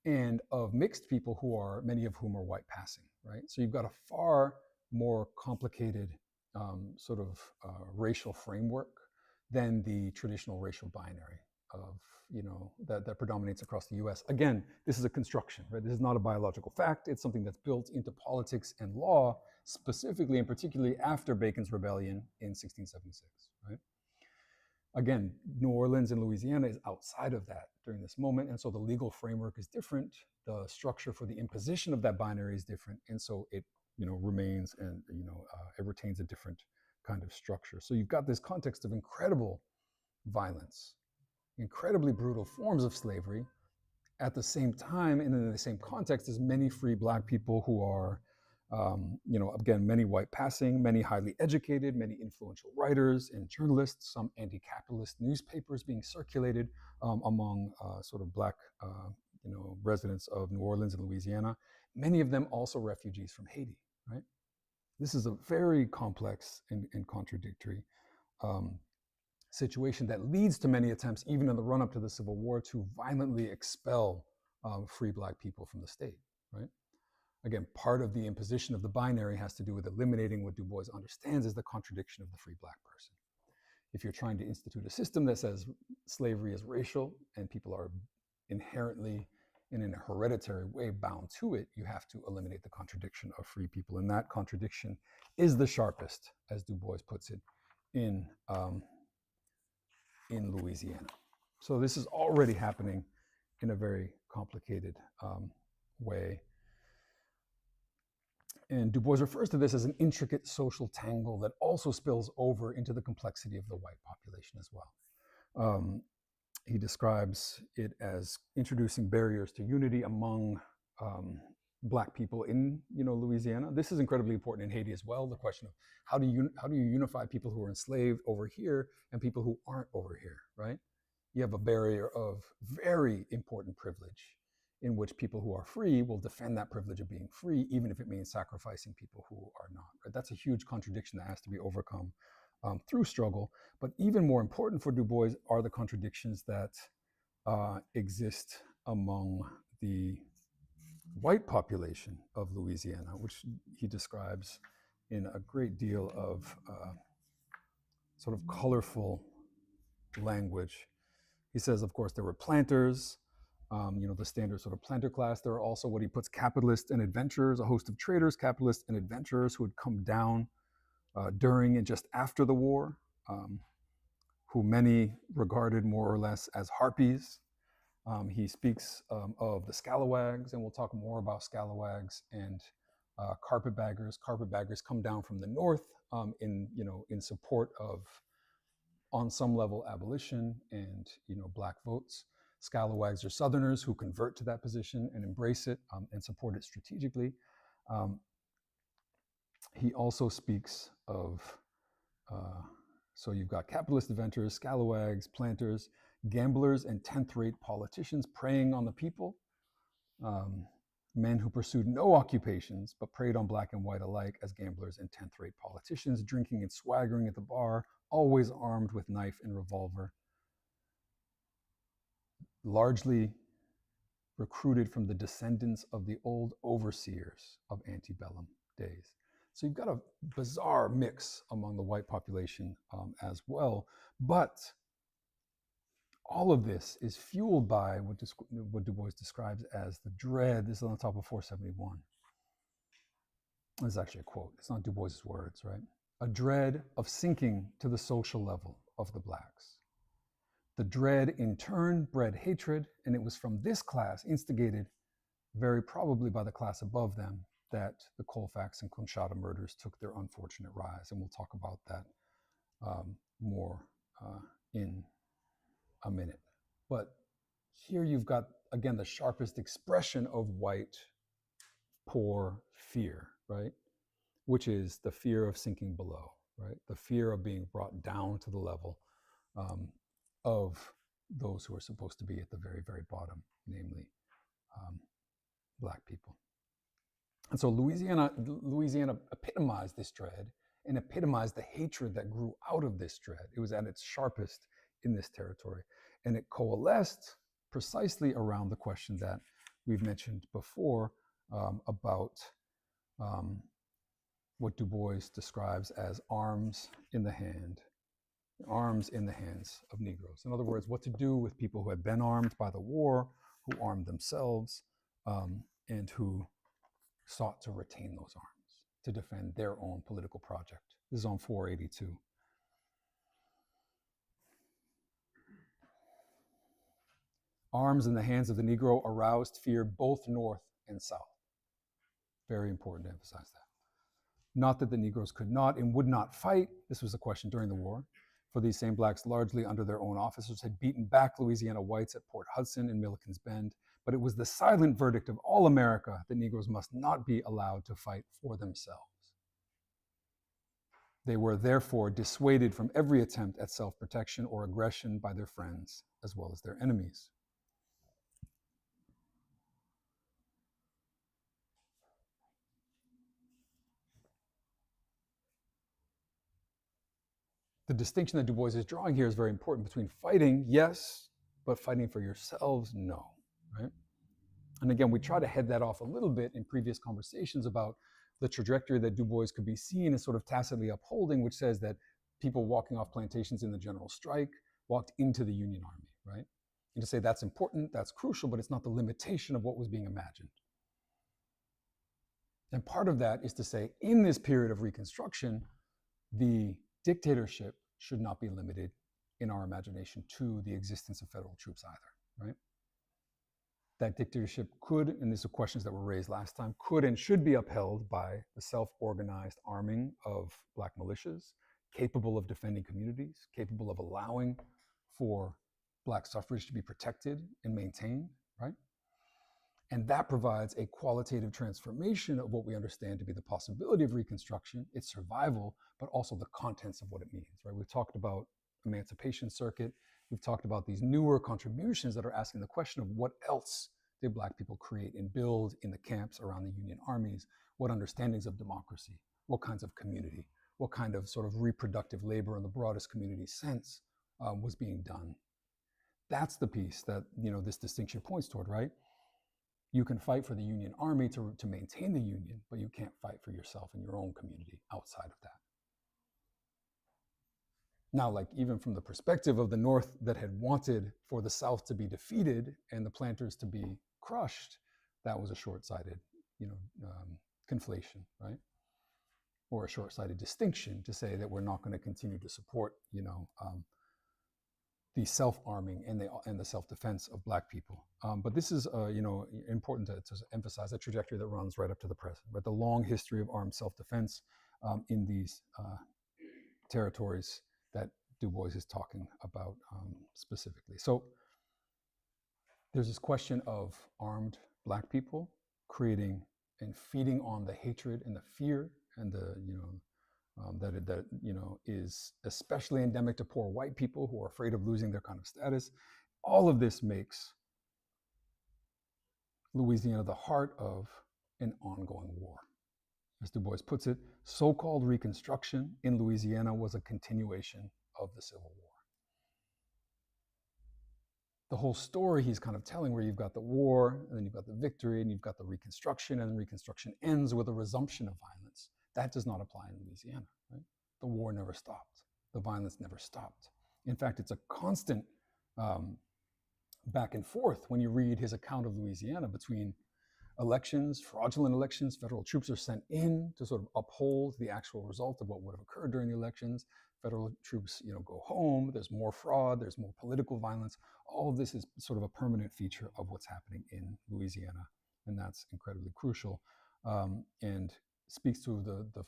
And of mixed people many of whom are white passing, right? So you've got a far more complicated sort of racial framework than the traditional racial binary of, that predominates across the US. Again, this is a construction, right? This is not a biological fact. It's something that's built into politics and law, specifically and particularly after Bacon's Rebellion in 1676, right? Again, New Orleans and Louisiana is outside of that during this moment, and so the legal framework is different. The structure for the imposition of that binary is different, and so it remains and it retains a different kind of structure. So you've got this context of incredible violence, incredibly brutal forms of slavery, at the same time and in the same context as many free Black people who are, again, many white passing, many highly educated, many influential writers and journalists, some anti-capitalist newspapers being circulated among sort of Black, residents of New Orleans and Louisiana. Many of them also refugees from Haiti, right? This is a very complex and contradictory situation that leads to many attempts, even in the run-up to the Civil War, to violently expel free Black people from the state, right? Again, part of the imposition of the binary has to do with eliminating what Du Bois understands as the contradiction of the free Black person. If you're trying to institute a system that says slavery is racial and people are inherently, in a hereditary way, bound to it, you have to eliminate the contradiction of free people. And that contradiction is the sharpest, as Du Bois puts it, in Louisiana. So this is already happening in a very complicated way. And Du Bois refers to this as an intricate social tangle that also spills over into the complexity of the white population as well. He describes it as introducing barriers to unity among Black people in Louisiana. This is incredibly important in Haiti as well. The question of how do you unify people who are enslaved over here and people who aren't over here, right? You have a barrier of very important privilege in which people who are free will defend that privilege of being free, even if it means sacrificing people who are not. Right? That's a huge contradiction that has to be overcome through struggle. But even more important for Du Bois are the contradictions that exist among the white population of Louisiana, which he describes in a great deal of sort of colorful language. He says, of course, there were planters, the standard sort of planter class. There are also what he puts capitalists and adventurers, a host of traders, capitalists, and adventurers who had come down during and just after the war, who many regarded more or less as harpies. He speaks of the scalawags, and we'll talk more about scalawags and carpetbaggers. Carpetbaggers come down from the north in support of, on some level, abolition and black votes. Scalawags are Southerners who convert to that position and embrace it and support it strategically. He also speaks of so you've got capitalist adventurers, scalawags, planters, gamblers, and 10th-rate politicians preying on the people, men who pursued no occupations but preyed on black and white alike as gamblers and 10th-rate politicians, drinking and swaggering at the bar, always armed with knife and revolver, largely recruited from the descendants of the old overseers of antebellum days. So you've got a bizarre mix among the white population as well. But all of this is fueled by what Du Bois describes as the dread. This is on the top of 471. This is actually a quote. It's not Du Bois's words, right? A dread of sinking to the social level of the blacks. The dread in turn bred hatred, and it was from this class, instigated very probably by the class above them, that the Colfax and Conchata murders took their unfortunate rise. And we'll talk about that more in a minute. But here you've got, again, the sharpest expression of white poor fear, right? Which is the fear of sinking below, right? The fear of being brought down to the level of those who are supposed to be at the very, very bottom, namely black people. And so Louisiana epitomized this dread and epitomized the hatred that grew out of this dread. It was at its sharpest in this territory. And it coalesced precisely around the question that we've mentioned before about what Du Bois describes as arms in the hands of Negroes. In other words, what to do with people who had been armed by the war, who armed themselves, and who sought to retain those arms to defend their own political project. This is on 482. Arms in the hands of the Negro aroused fear both North and South. Very important to emphasize that. Not that the Negroes could not and would not fight. This was a question during the war. For these same blacks, largely under their own officers, had beaten back Louisiana whites at Port Hudson and Milliken's Bend. But it was the silent verdict of all America that Negroes must not be allowed to fight for themselves. They were therefore dissuaded from every attempt at self-protection or aggression by their friends as well as their enemies. The distinction that Du Bois is drawing here is very important between fighting, yes, but fighting for yourselves, no, right? And again, we try to head that off a little bit in previous conversations about the trajectory that Du Bois could be seen as sort of tacitly upholding, which says that people walking off plantations in the general strike walked into the Union Army, right? And to say that's important, that's crucial, but it's not the limitation of what was being imagined. And part of that is to say, in this period of Reconstruction, the dictatorship should not be limited in our imagination to the existence of federal troops either, right? That dictatorship could, and these are questions that were raised last time, could and should be upheld by the self-organized arming of black militias, capable of defending communities, capable of allowing for black suffrage to be protected and maintained, right? And that provides a qualitative transformation of what we understand to be the possibility of Reconstruction, its survival, but also the contents of what it means, right? We've talked about emancipation circuit. We've talked about these newer contributions that are asking the question of what else did Black people create and build in the camps around the Union armies? What understandings of democracy? What kinds of community? What kind of sort of reproductive labor in the broadest community sense was being done? That's the piece that this distinction points toward, right? You can fight for the Union Army to maintain the Union, but you can't fight for yourself in your own community outside of that. Now, like even from the perspective of the North that had wanted for the South to be defeated and the planters to be crushed, that was a short-sighted, conflation, right? Or a short-sighted distinction to say that we're not going to continue to support, the self-arming and the self-defense of Black people. But this is, important to emphasize a trajectory that runs right up to the present, right? The long history of armed self-defense in these territories that Du Bois is talking about specifically. So there's this question of armed Black people creating and feeding on the hatred and the fear and the, that is especially endemic to poor white people who are afraid of losing their kind of status. All of this makes Louisiana the heart of an ongoing war. As Du Bois puts it, so-called Reconstruction in Louisiana was a continuation of the Civil War. The whole story he's kind of telling, where you've got the war, and then you've got the victory, and you've got the Reconstruction, and Reconstruction ends with a resumption of violence. That does not apply in Louisiana, right? The war never stopped. The violence never stopped. In fact, it's a constant back and forth when you read his account of Louisiana between elections, fraudulent elections. Federal troops are sent in to sort of uphold the actual result of what would have occurred during the elections. Federal troops, go home. There's more fraud. There's more political violence. All of this is sort of a permanent feature of what's happening in Louisiana, and that's incredibly crucial, and speaks to the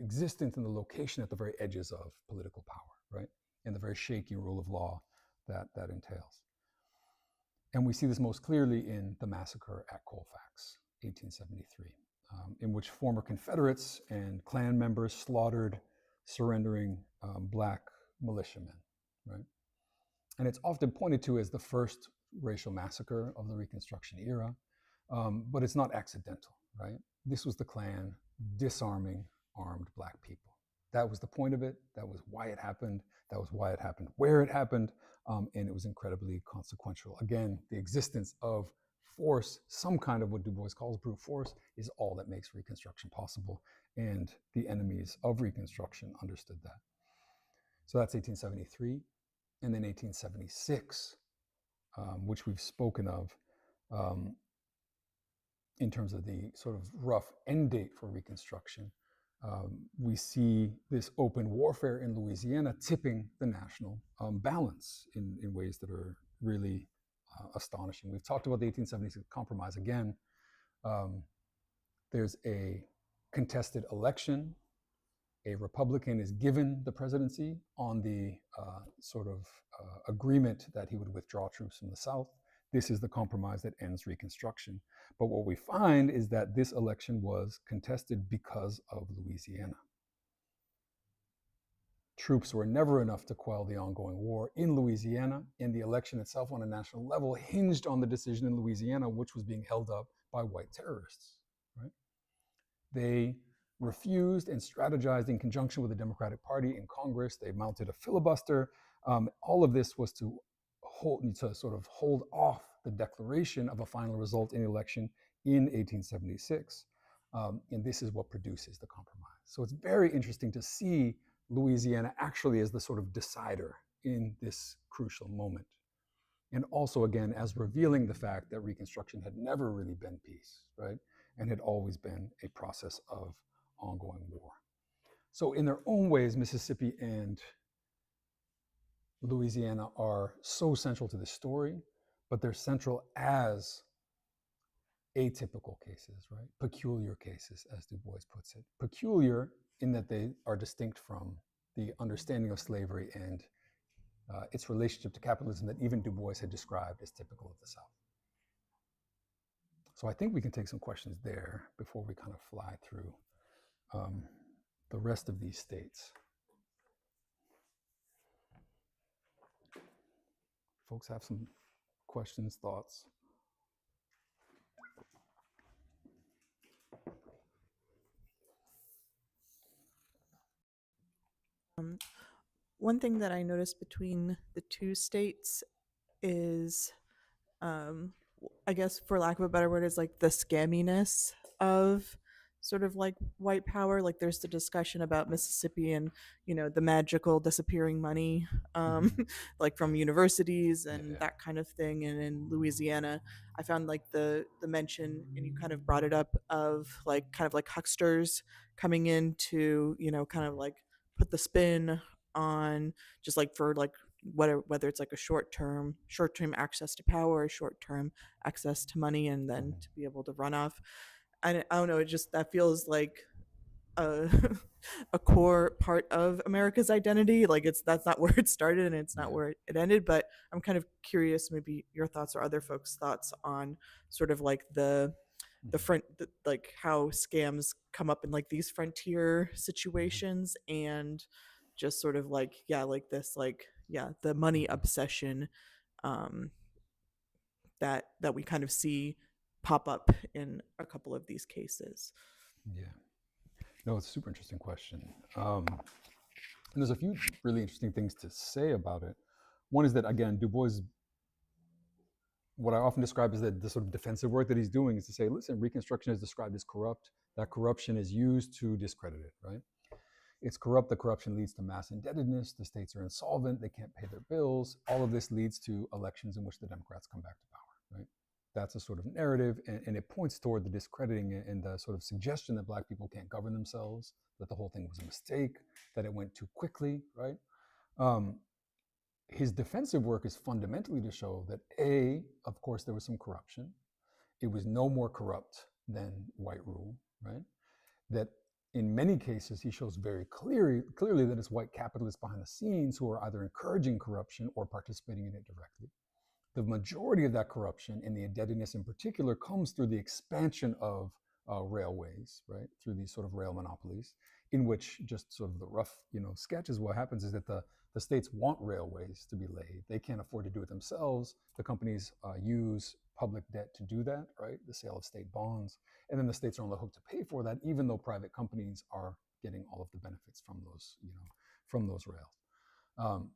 existence and the location at the very edges of political power, right, and the very shaky rule of law that entails. And we see this most clearly in the massacre at Colfax, 1873, in which former Confederates and Klan members slaughtered surrendering Black militiamen, right? And it's often pointed to as the first racial massacre of the Reconstruction era, but it's not accidental, right? This was the Klan disarming armed Black people. That was the point of it. That was why it happened. That was why it happened where it happened. And it was incredibly consequential. Again, the existence of force, some kind of what Du Bois calls brute force, is all that makes Reconstruction possible. And the enemies of Reconstruction understood that. So that's 1873. And then 1876, which we've spoken of in terms of the sort of rough end date for Reconstruction. We see this open warfare in Louisiana tipping the national balance in ways that are really astonishing. We've talked about the 1876 Compromise again. There's a contested election. A Republican is given the presidency on the agreement that he would withdraw troops from the South. This is the compromise that ends Reconstruction. But what we find is that this election was contested because of Louisiana. Troops were never enough to quell the ongoing war in Louisiana, and the election itself on a national level hinged on the decision in Louisiana, which was being held up by white terrorists, right? They refused and strategized in conjunction with the Democratic Party in Congress. They mounted a filibuster. All of this was to sort of hold off the declaration of a final result in the election in 1876. And this is what produces the compromise. So it's very interesting to see Louisiana actually as the sort of decider in this crucial moment. And also, again, as revealing the fact that Reconstruction had never really been peace, right? And had always been a process of ongoing war. So in their own ways, Mississippi and Louisiana are so central to the story, but they're central as atypical cases, right? Peculiar cases, as Du Bois puts it. Peculiar in that they are distinct from the understanding of slavery and its relationship to capitalism that even Du Bois had described as typical of the South. So I think we can take some questions there before we kind of fly through um, the rest of these states. Folks have some questions, thoughts? One thing that I noticed between the two states is, um, I guess for lack of a better word, is like the scamminess of sort of like white power. Like there's the discussion about Mississippi and the magical disappearing money, um, Mm-hmm. like from universities and Yeah. that kind of thing. And in Louisiana, I found like the mention, and you kind of brought it up, of like kind of like hucksters coming in to kind of like put the spin on, just like for like whether it's like a short term access to power, or short term access to money, and then Mm-hmm. to be able to run off. I don't know, it just that feels like a a core part of America's identity. Like that's not where it started and it's not Yeah. where it ended. But I'm kind of curious, maybe your thoughts or other folks' thoughts on sort of like Mm-hmm. like how scams come up in like these frontier situations, and just sort of like, yeah, like this, like, yeah, the money Mm-hmm. obsession, um that we kind of see pop up in a couple of these cases. Yeah. No, it's a super interesting question. And there's a few really interesting things to say about it. One is that, again, Du Bois, what I often describe as the sort of defensive work that he's doing is to say, listen, Reconstruction is described as corrupt. That corruption is used to discredit it, right? It's corrupt. The corruption leads to mass indebtedness. The states are insolvent. They can't pay their bills. All of this leads to elections in which the Democrats come back to power, right? That's a sort of narrative, and it points toward the discrediting and the sort of suggestion that Black people can't govern themselves, that the whole thing was a mistake, that it went too quickly, right? Um, his defensive work is fundamentally to show that A, of course, there was some corruption. It was no more corrupt than white rule, right? That in many cases, he shows very clearly that it's white capitalists behind the scenes who are either encouraging corruption or participating in it directly. The majority of that corruption, and the indebtedness in particular, comes through the expansion of railways, right? Through these sort of rail monopolies, in which, just sort of the rough, sketches, what happens is that the states want railways to be laid. They can't afford to do it themselves. The companies use public debt to do that, right? The sale of state bonds. And then the states are on the hook to pay for that, even though private companies are getting all of the benefits from those rails. Um,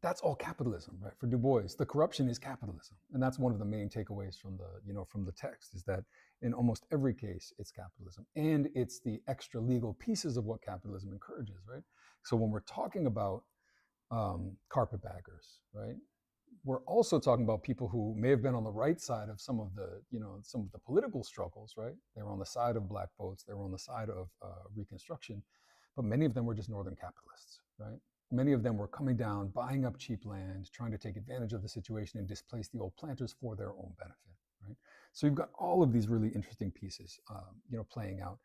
that's all capitalism, right? For Du Bois, the corruption is capitalism, and that's one of the main takeaways from the text, is that in almost every case it's capitalism, and it's the extra legal pieces of what capitalism encourages, right? So when we're talking about carpetbaggers, right, we're also talking about people who may have been on the right side of some of the political struggles, right? They were on the side of Black votes, they were on the side of Reconstruction, but many of them were just Northern capitalists, right? Many of them were coming down, buying up cheap land, trying to take advantage of the situation and displace the old planters for their own benefit, right? So you've got all of these really interesting pieces, playing out.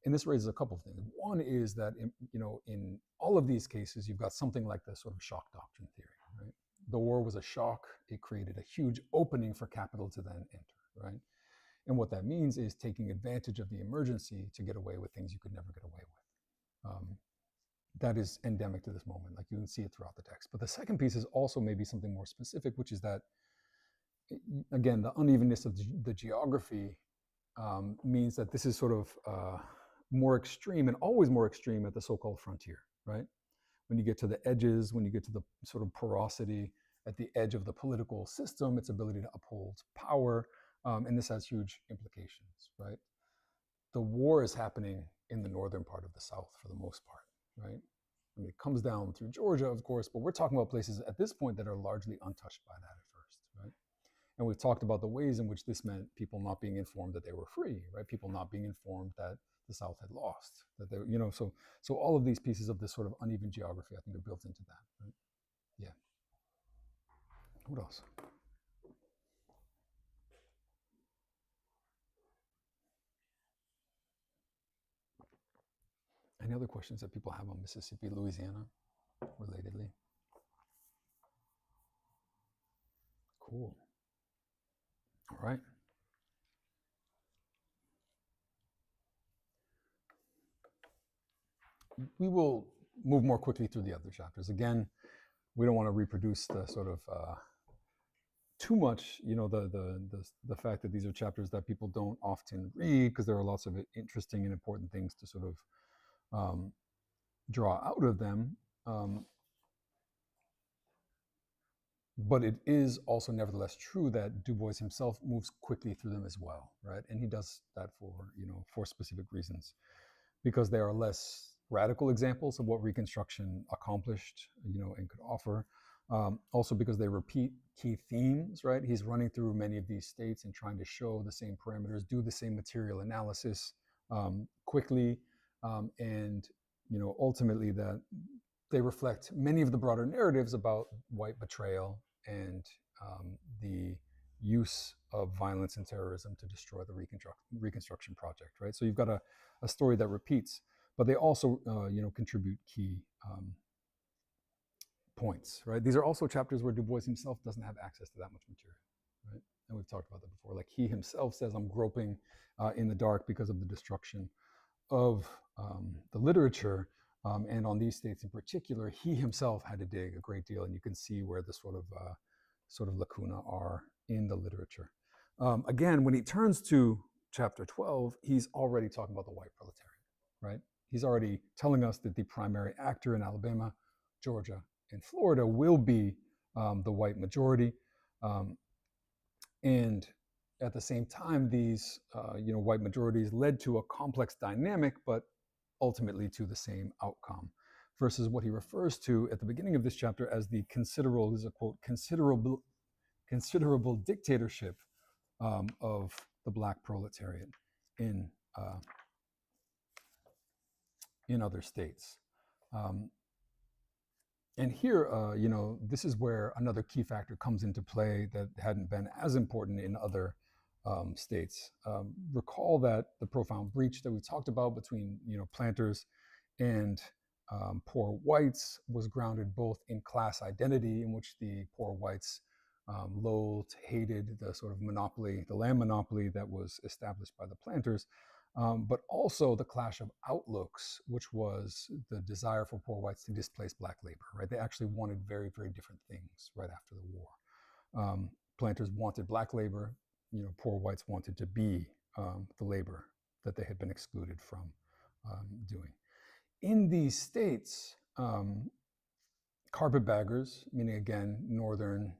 And this raises a couple of things. One is that in all of these cases, you've got something like the sort of shock doctrine theory, right? The war was a shock. It created a huge opening for capital to then enter, right? And what that means is taking advantage of the emergency to get away with things you could never get away with. That is endemic to this moment. Like, you can see it throughout the text. But the second piece is also maybe something more specific, which is that, again, the unevenness of the geography means that this is sort of more extreme, and always more extreme at the so-called frontier, right? When you get to the edges, when you get to the sort of porosity at the edge of the political system, its ability to uphold power, and this has huge implications, right? The war is happening in the northern part of the South for the most part, right? I mean, it comes down through Georgia, of course, but we're talking about places at this point that are largely untouched by that at first, right? And we've talked about the ways in which this meant people not being informed that they were free, right? People not being informed that the South had lost, that they, so all of these pieces of this sort of uneven geography, I think, are built into that, right? Yeah. What else? Any other questions that people have on Mississippi, Louisiana, relatedly? Cool. All right. we will move more quickly through the other chapters. Again, we don't want to reproduce the sort of too much, the fact that these are chapters that people don't often read because there are lots of interesting and important things to sort of draw out of them. But it is also nevertheless true that Du Bois himself moves quickly through them as well, right? And he does that for specific reasons, because they are less radical examples of what Reconstruction accomplished, and could offer. Also because they repeat key themes, right? He's running through many of these states and trying to show the same parameters, do the same material analysis quickly, and ultimately that they reflect many of the broader narratives about white betrayal and the use of violence and terrorism to destroy the Reconstruction project, right? So you've got a story that repeats, but they also, contribute key points, right? These are also chapters where Du Bois himself doesn't have access to that much material, right? And we've talked about that before. Like he himself says, I'm groping in the dark because of the destruction of the literature. And on these states in particular, he himself had to dig a great deal, and you can see where the sort of lacuna are in the literature. Again, when he turns to chapter 12, he's already talking about the white proletariat, right? He's already telling us that the primary actor in Alabama, Georgia, and Florida will be the white majority. And at the same time, these white majorities led to a complex dynamic, but ultimately to the same outcome, versus what he refers to at the beginning of this chapter as the considerable, this is a quote, considerable dictatorship of the black proletariat in other states. And here, this is where another key factor comes into play that hadn't been as important in other states. Recall that the profound breach that we talked about between, planters and poor whites was grounded both in class identity, in which the poor whites loathed, hated the sort of monopoly, the land monopoly that was established by the planters, but also the clash of outlooks, which was the desire for poor whites to displace black labor, right? They actually wanted very, very different things right after the war. Planters wanted black labor, poor whites wanted to be the labor that they had been excluded from doing. In these states, carpetbaggers, meaning again, northern,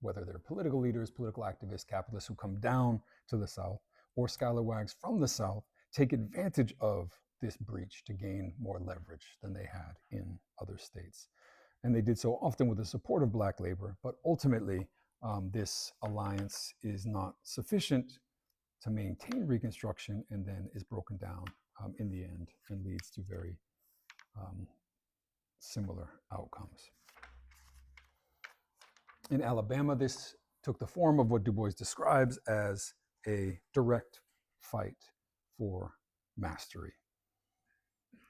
whether they're political leaders, political activists, capitalists who come down to the South, or scalawags from the South, take advantage of this breach to gain more leverage than they had in other states. And they did so often with the support of black labor, but ultimately this alliance is not sufficient to maintain Reconstruction, and then is broken down in the end and leads to very similar outcomes. In Alabama, this took the form of what Du Bois describes as a direct fight for mastery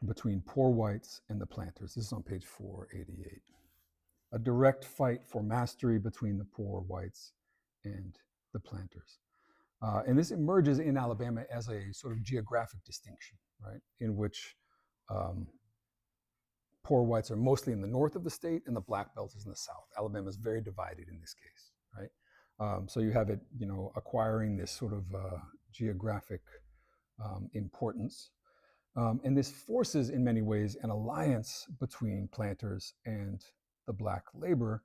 between poor whites and the planters. This is on page 488. A direct fight for mastery between the poor whites and the planters. And this emerges in Alabama as a sort of geographic distinction, right, in which poor whites are mostly in the north of the state and the black belt is in the south. Alabama is very divided in this case, right? So you have it, acquiring this sort of geographic importance. And this forces, in many ways, an alliance between planters and the black labor,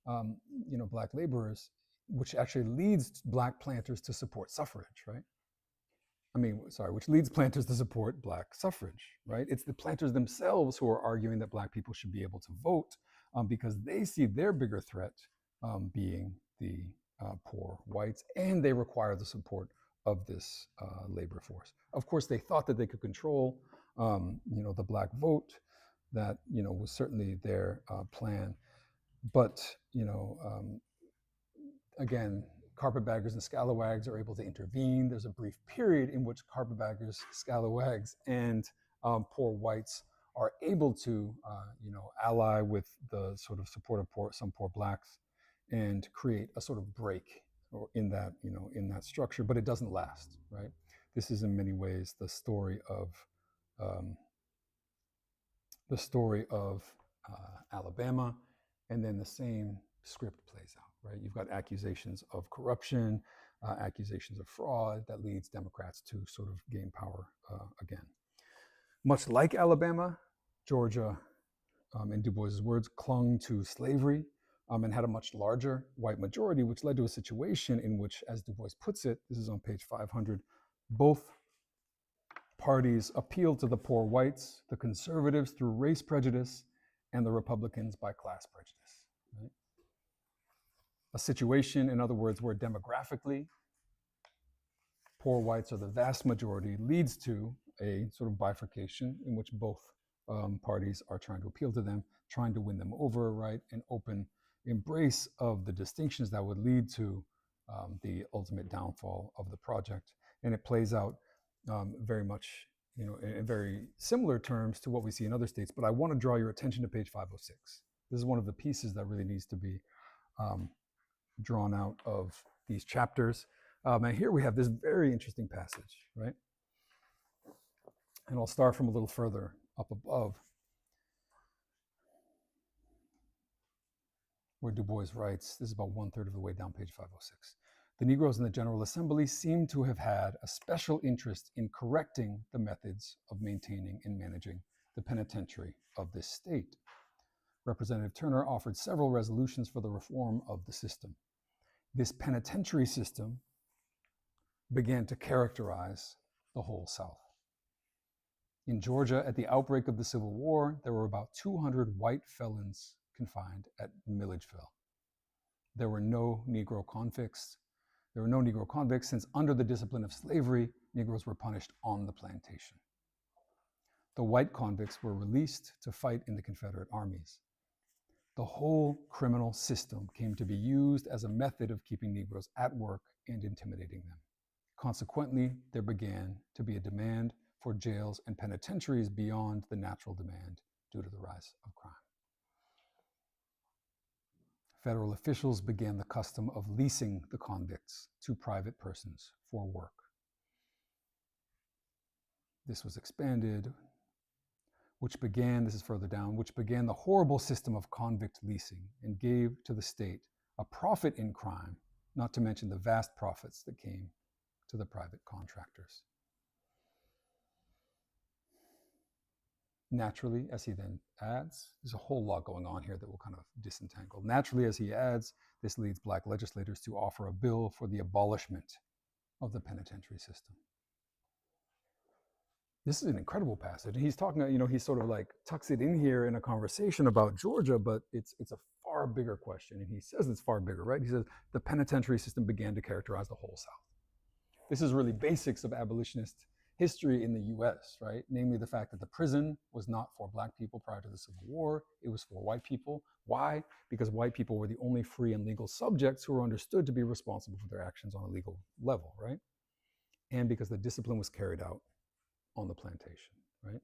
black laborers, which actually leads black planters to support suffrage, right? Which leads planters to support black suffrage, right? It's the planters themselves who are arguing that black people should be able to vote because they see their bigger threat being the poor whites, and they require the support of this labor force. Of course, they thought that they could control, the black vote. That was certainly their plan, but again, carpetbaggers and scalawags are able to intervene. There's a brief period in which carpetbaggers, scalawags, and poor whites are able to, ally with the sort of support of some poor blacks and create a sort of break or in that, in that structure, but it doesn't last, right? This is in many ways the story of um, the story of Alabama, and then the same script plays out, right? You've got accusations of corruption, accusations of fraud that leads Democrats to sort of gain power again. Much like Alabama, Georgia, in Du Bois's words, clung to slavery and had a much larger white majority, which led to a situation in which, as Du Bois puts it, this is on page 500, both parties appealed to the poor whites, the conservatives through race prejudice, and the Republicans by class prejudice. Right? A situation, in other words, where demographically poor whites are the vast majority leads to a sort of bifurcation in which both parties are trying to appeal to them, trying to win them over, right, and open embrace of the distinctions that would lead to the ultimate downfall of the project. And it plays out very much, in very similar terms to what we see in other states. But I want to draw your attention to page 506. This is one of the pieces that really needs to be drawn out of these chapters. And here we have this very interesting passage, right? And I'll start from a little further up above, where Du Bois writes, this is about 1/3 of the way down page 506. The Negroes in the General Assembly seem to have had a special interest in correcting the methods of maintaining and managing the penitentiary of this state. Representative Turner offered several resolutions for the reform of the system. This penitentiary system began to characterize the whole South. In Georgia, at the outbreak of the Civil War, there were about 200 white felons confined at Milledgeville. There were no Negro convicts. Since under the discipline of slavery, Negroes were punished on the plantation. The white convicts were released to fight in the Confederate armies. The whole criminal system came to be used as a method of keeping Negroes at work and intimidating them. Consequently, there began to be a demand for jails and penitentiaries beyond the natural demand due to the rise of crime. Federal officials began the custom of leasing the convicts to private persons for work. This was expanded, this is further down, which began the horrible system of convict leasing and gave to the state a profit in crime, not to mention the vast profits that came to the private contractors. Naturally, as he then adds, there's a whole lot going on here that will kind of disentangle. Naturally, as he adds, this leads Black legislators to offer a bill for the abolishment of the penitentiary system. This is an incredible passage. He's talking, he sort of like tucks it in here in a conversation about Georgia, but it's a far bigger question. And he says it's far bigger, right? He says the penitentiary system began to characterize the whole South. This is really basics of abolitionist history in the US, right? Namely the fact that the prison was not for Black people prior to the Civil War, it was for white people. Why? Because white people were the only free and legal subjects who were understood to be responsible for their actions on a legal level, right? And because the discipline was carried out on the plantation, right?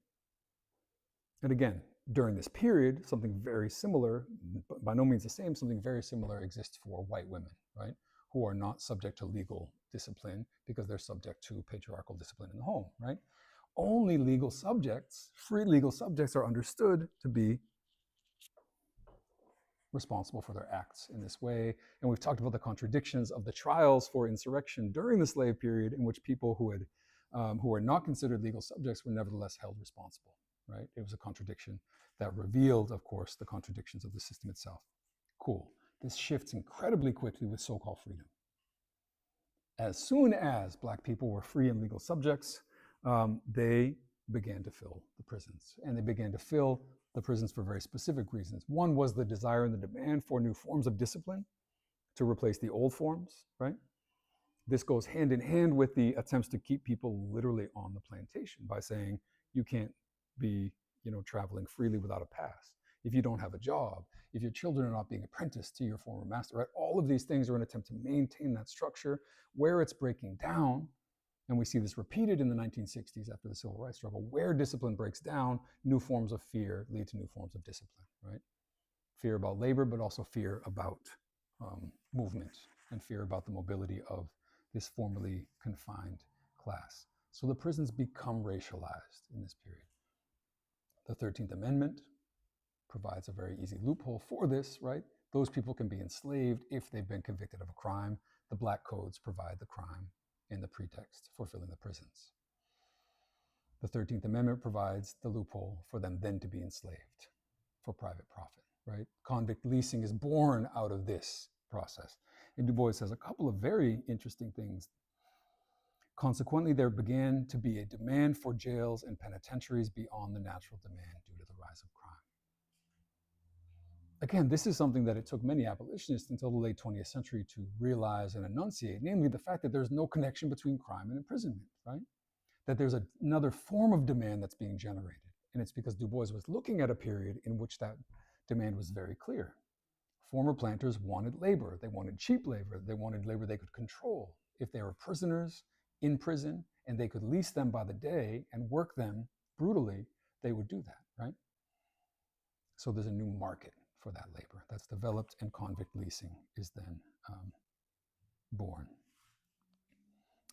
And again, during this period, something very similar, but by no means the same, something very similar exists for white women, right? Who are not subject to legal discipline because they're subject to patriarchal discipline in the home, right? Only legal subjects, free legal subjects, are understood to be responsible for their acts in this way. And we've talked about the contradictions of the trials for insurrection during the slave period, in which people who were not considered legal subjects were nevertheless held responsible, right? It was a contradiction that revealed, of course, the contradictions of the system itself. Cool. This shifts incredibly quickly with so-called freedom. As soon as Black people were free and legal subjects, they began to fill the prisons. And they began to fill the prisons for very specific reasons. One was the desire and the demand for new forms of discipline to replace the old forms, right? This goes hand in hand with the attempts to keep people literally on the plantation by saying you can't be, traveling freely without a pass. If you don't have a job, if your children are not being apprenticed to your former master, right? All of these things are an attempt to maintain that structure. Where it's breaking down, and we see this repeated in the 1960s after the civil rights struggle, where discipline breaks down, new forms of fear lead to new forms of discipline, right? Fear about labor, but also fear about movement and fear about the mobility of this formerly confined class. So the prisons become racialized in this period. The 13th Amendment provides a very easy loophole for this, right? Those people can be enslaved if they've been convicted of a crime. The black codes provide the crime and the pretext for filling the prisons. The 13th Amendment provides the loophole for them then to be enslaved for private profit, right? Convict leasing is born out of this process. And Du Bois says a couple of very interesting things. Consequently, there began to be a demand for jails and penitentiaries beyond the natural demand due to the rise of crime. Again, this is something that it took many abolitionists until the late 20th century to realize and enunciate, namely the fact that there's no connection between crime and imprisonment, right? That there's another form of demand that's being generated. And it's because Du Bois was looking at a period in which that demand was very clear. Former planters wanted labor. They wanted cheap labor. They wanted labor they could control. If they were prisoners in prison and they could lease them by the day and work them brutally, they would do that, right? So there's a new market for that labor that's developed, and convict leasing is then born.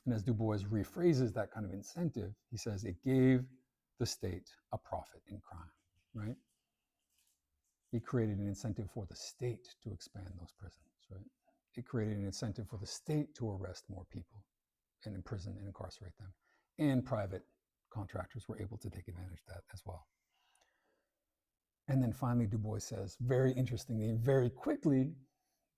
And as Du Bois rephrases that kind of incentive, he says it gave the state a profit in crime, right? It created an incentive for the state to expand those prisons, right? It created an incentive for the state to arrest more people and imprison and incarcerate them. And private contractors were able to take advantage of that as well. And then finally, Du Bois says, very interestingly and very quickly,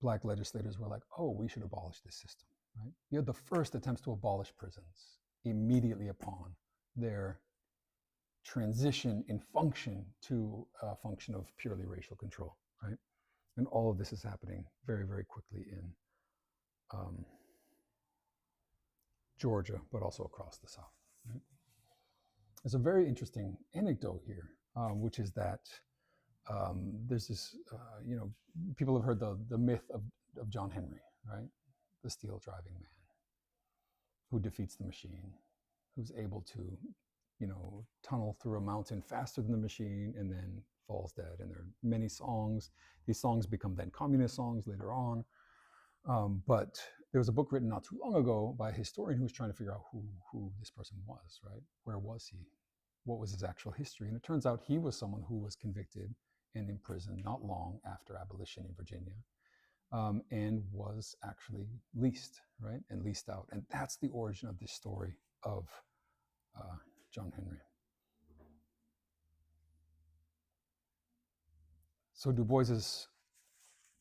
black legislators were like, oh, we should abolish this system, right? You had the first attempts to abolish prisons immediately upon their transition in function to a function of purely racial control, right? And all of this is happening very, very quickly in Georgia, but also across the South. Right? There's a very interesting anecdote here, which is that there's this, people have heard the myth of John Henry, right? The steel driving man who defeats the machine, who's able to, tunnel through a mountain faster than the machine and then falls dead. And there are many songs. These songs become then communist songs later on. But there was a book written not too long ago by a historian who was trying to figure out who this person was, right? Where was he? What was his actual history? And it turns out he was someone who was convicted and imprisoned not long after abolition in Virginia, and was actually leased, right? And leased out. And that's the origin of this story of John Henry. So Du Bois is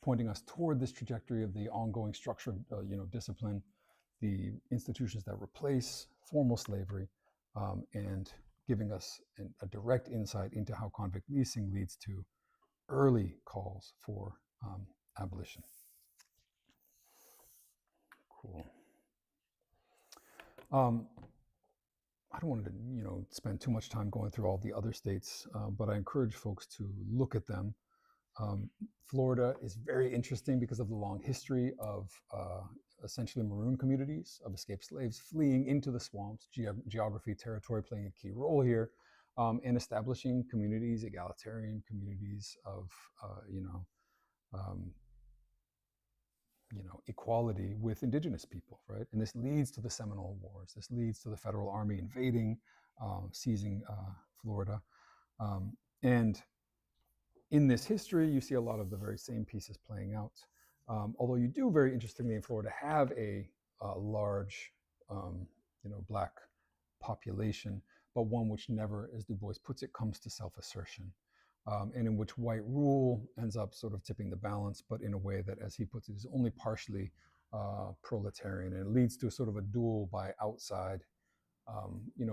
pointing us toward this trajectory of the ongoing structure of discipline, the institutions that replace formal slavery, and giving us a direct insight into how convict leasing leads to early calls for abolition. Cool. I don't want to, spend too much time going through all the other states, but I encourage folks to look at them. Florida is very interesting because of the long history of essentially maroon communities of escaped slaves fleeing into the swamps, geography, territory playing a key role here, and establishing communities, egalitarian communities of, equality with indigenous people, right? And this leads to the Seminole Wars. This leads to the Federal Army invading, seizing Florida. And in this history, you see a lot of the very same pieces playing out. Although you do, very interestingly, in Florida, have a large, black population, but one which never, as Du Bois puts it, comes to self-assertion. And in which white rule ends up sort of tipping the balance, but in a way that, as he puts it, is only partially proletarian. And it leads to sort of a duel by outside,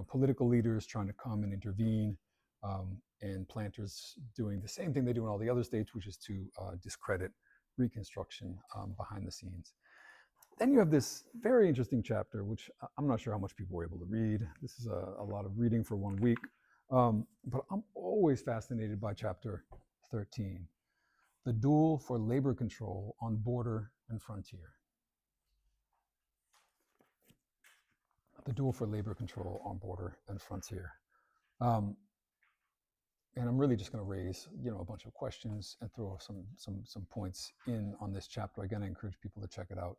political leaders trying to come and intervene, and planters doing the same thing they do in all the other states, which is to discredit Reconstruction behind the scenes. Then you have this very interesting chapter, which I'm not sure how much people were able to read. This is a lot of reading for 1 week. But I'm always fascinated by chapter 13, the duel for labor control on border and frontier. The duel for labor control on border and frontier. And I'm really just going to raise, a bunch of questions and throw some points in on this chapter. Again, I encourage people to check it out.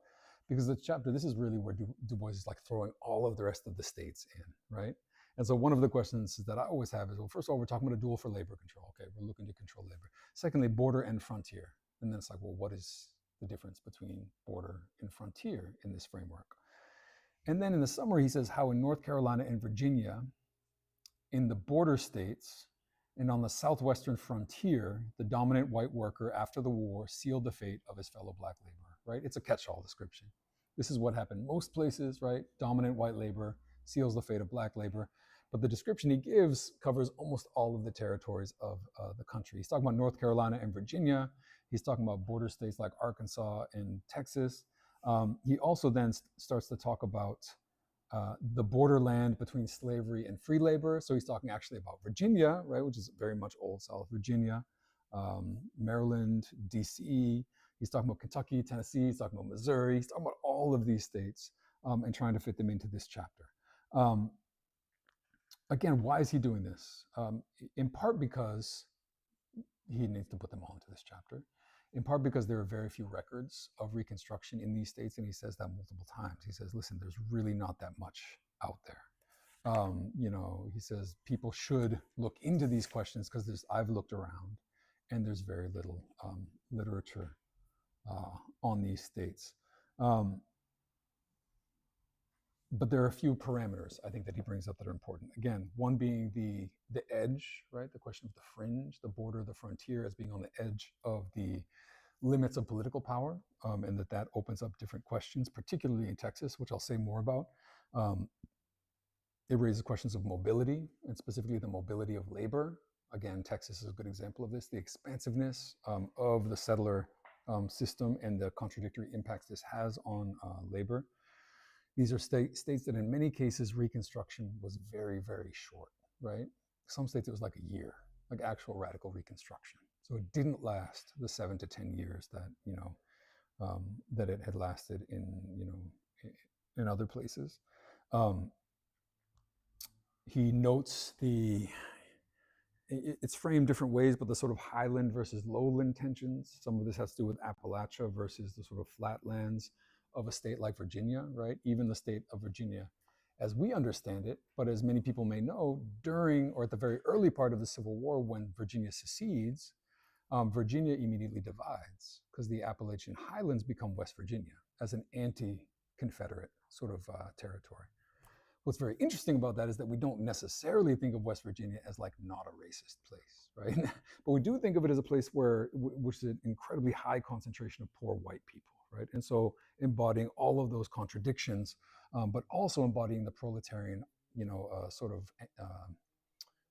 because the chapter, this is really where Du Bois is like throwing all of the rest of the states in, right? And so one of the questions that I always have is, well, first of all, we're talking about a duel for labor control. Okay, we're looking to control labor. Secondly, border and frontier. And then it's like, well, what is the difference between border and frontier in this framework? And then in the summary, he says how in North Carolina and Virginia, in the border states and on the southwestern frontier, the dominant white worker after the war sealed the fate of his fellow black laborer, right? It's a catch-all description. This is what happened most places, right? Dominant white labor seals the fate of black labor. But the description he gives covers almost all of the territories of the country. He's talking about North Carolina and Virginia. He's talking about border states like Arkansas and Texas. He also then starts to talk about the borderland between slavery and free labor. So he's talking actually about Virginia, right, which is very much Old South Virginia, Maryland, DC. He's talking about Kentucky, Tennessee. He's talking about Missouri. He's talking about all of these states and trying to fit them into this chapter. Again, why is he doing this? In part because he needs to put them all into this chapter. In part because there are very few records of Reconstruction in these states, and he says that multiple times. He says, listen, there's really not that much out there. He says people should look into these questions because I've looked around, and there's very little literature on these states. But there are a few parameters I think that he brings up that are important. Again, one being the edge, right? The question of the fringe, the border, the frontier as being on the edge of the limits of political power, and that opens up different questions, particularly in Texas, which I'll say more about. It raises questions of mobility, and specifically the mobility of labor. Again, Texas is a good example of this, the expansiveness of the settler system and the contradictory impacts this has on labor. These are states that in many cases Reconstruction was very, very short, right? Some states it was like a year, like actual radical Reconstruction. So it didn't last the 7 to 10 years that that it had lasted in other places. He notes it's framed different ways, but the sort of highland versus lowland tensions. Some of this has to do with Appalachia versus the sort of flatlands of a state like Virginia, right? Even the state of Virginia, as we understand it, but as many people may know, during or at the very early part of the Civil War, when Virginia secedes, Virginia immediately divides because the Appalachian Highlands become West Virginia as an anti-Confederate sort of territory. What's very interesting about that is that we don't necessarily think of West Virginia as like not a racist place, right? But we do think of it as a place which is an incredibly high concentration of poor white people, right? And so embodying all of those contradictions, but also embodying the proletarian, sort of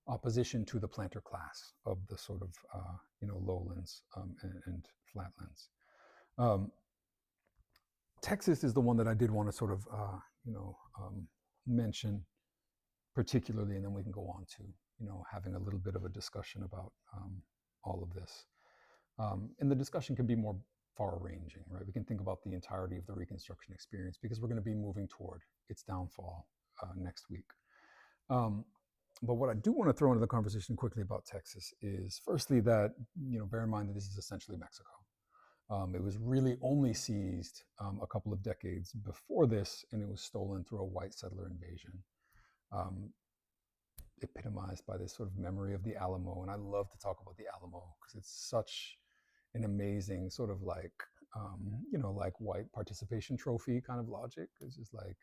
opposition to the planter class of the sort of lowlands and flatlands. Texas is the one that I did want to sort of mention particularly, and then we can go on to having a little bit of a discussion about all of this. And the discussion can be more far-ranging, right? We can think about the entirety of the Reconstruction experience because we're going to be moving toward its downfall next week. But what I do want to throw into the conversation quickly about Texas is, firstly, that bear in mind that this is essentially Mexico. It was really only seized a couple of decades before this, and it was stolen through a white settler invasion, epitomized by this sort of memory of the Alamo. And I love to talk about the Alamo because it's such an amazing sort of like white participation trophy kind of logic. It's just like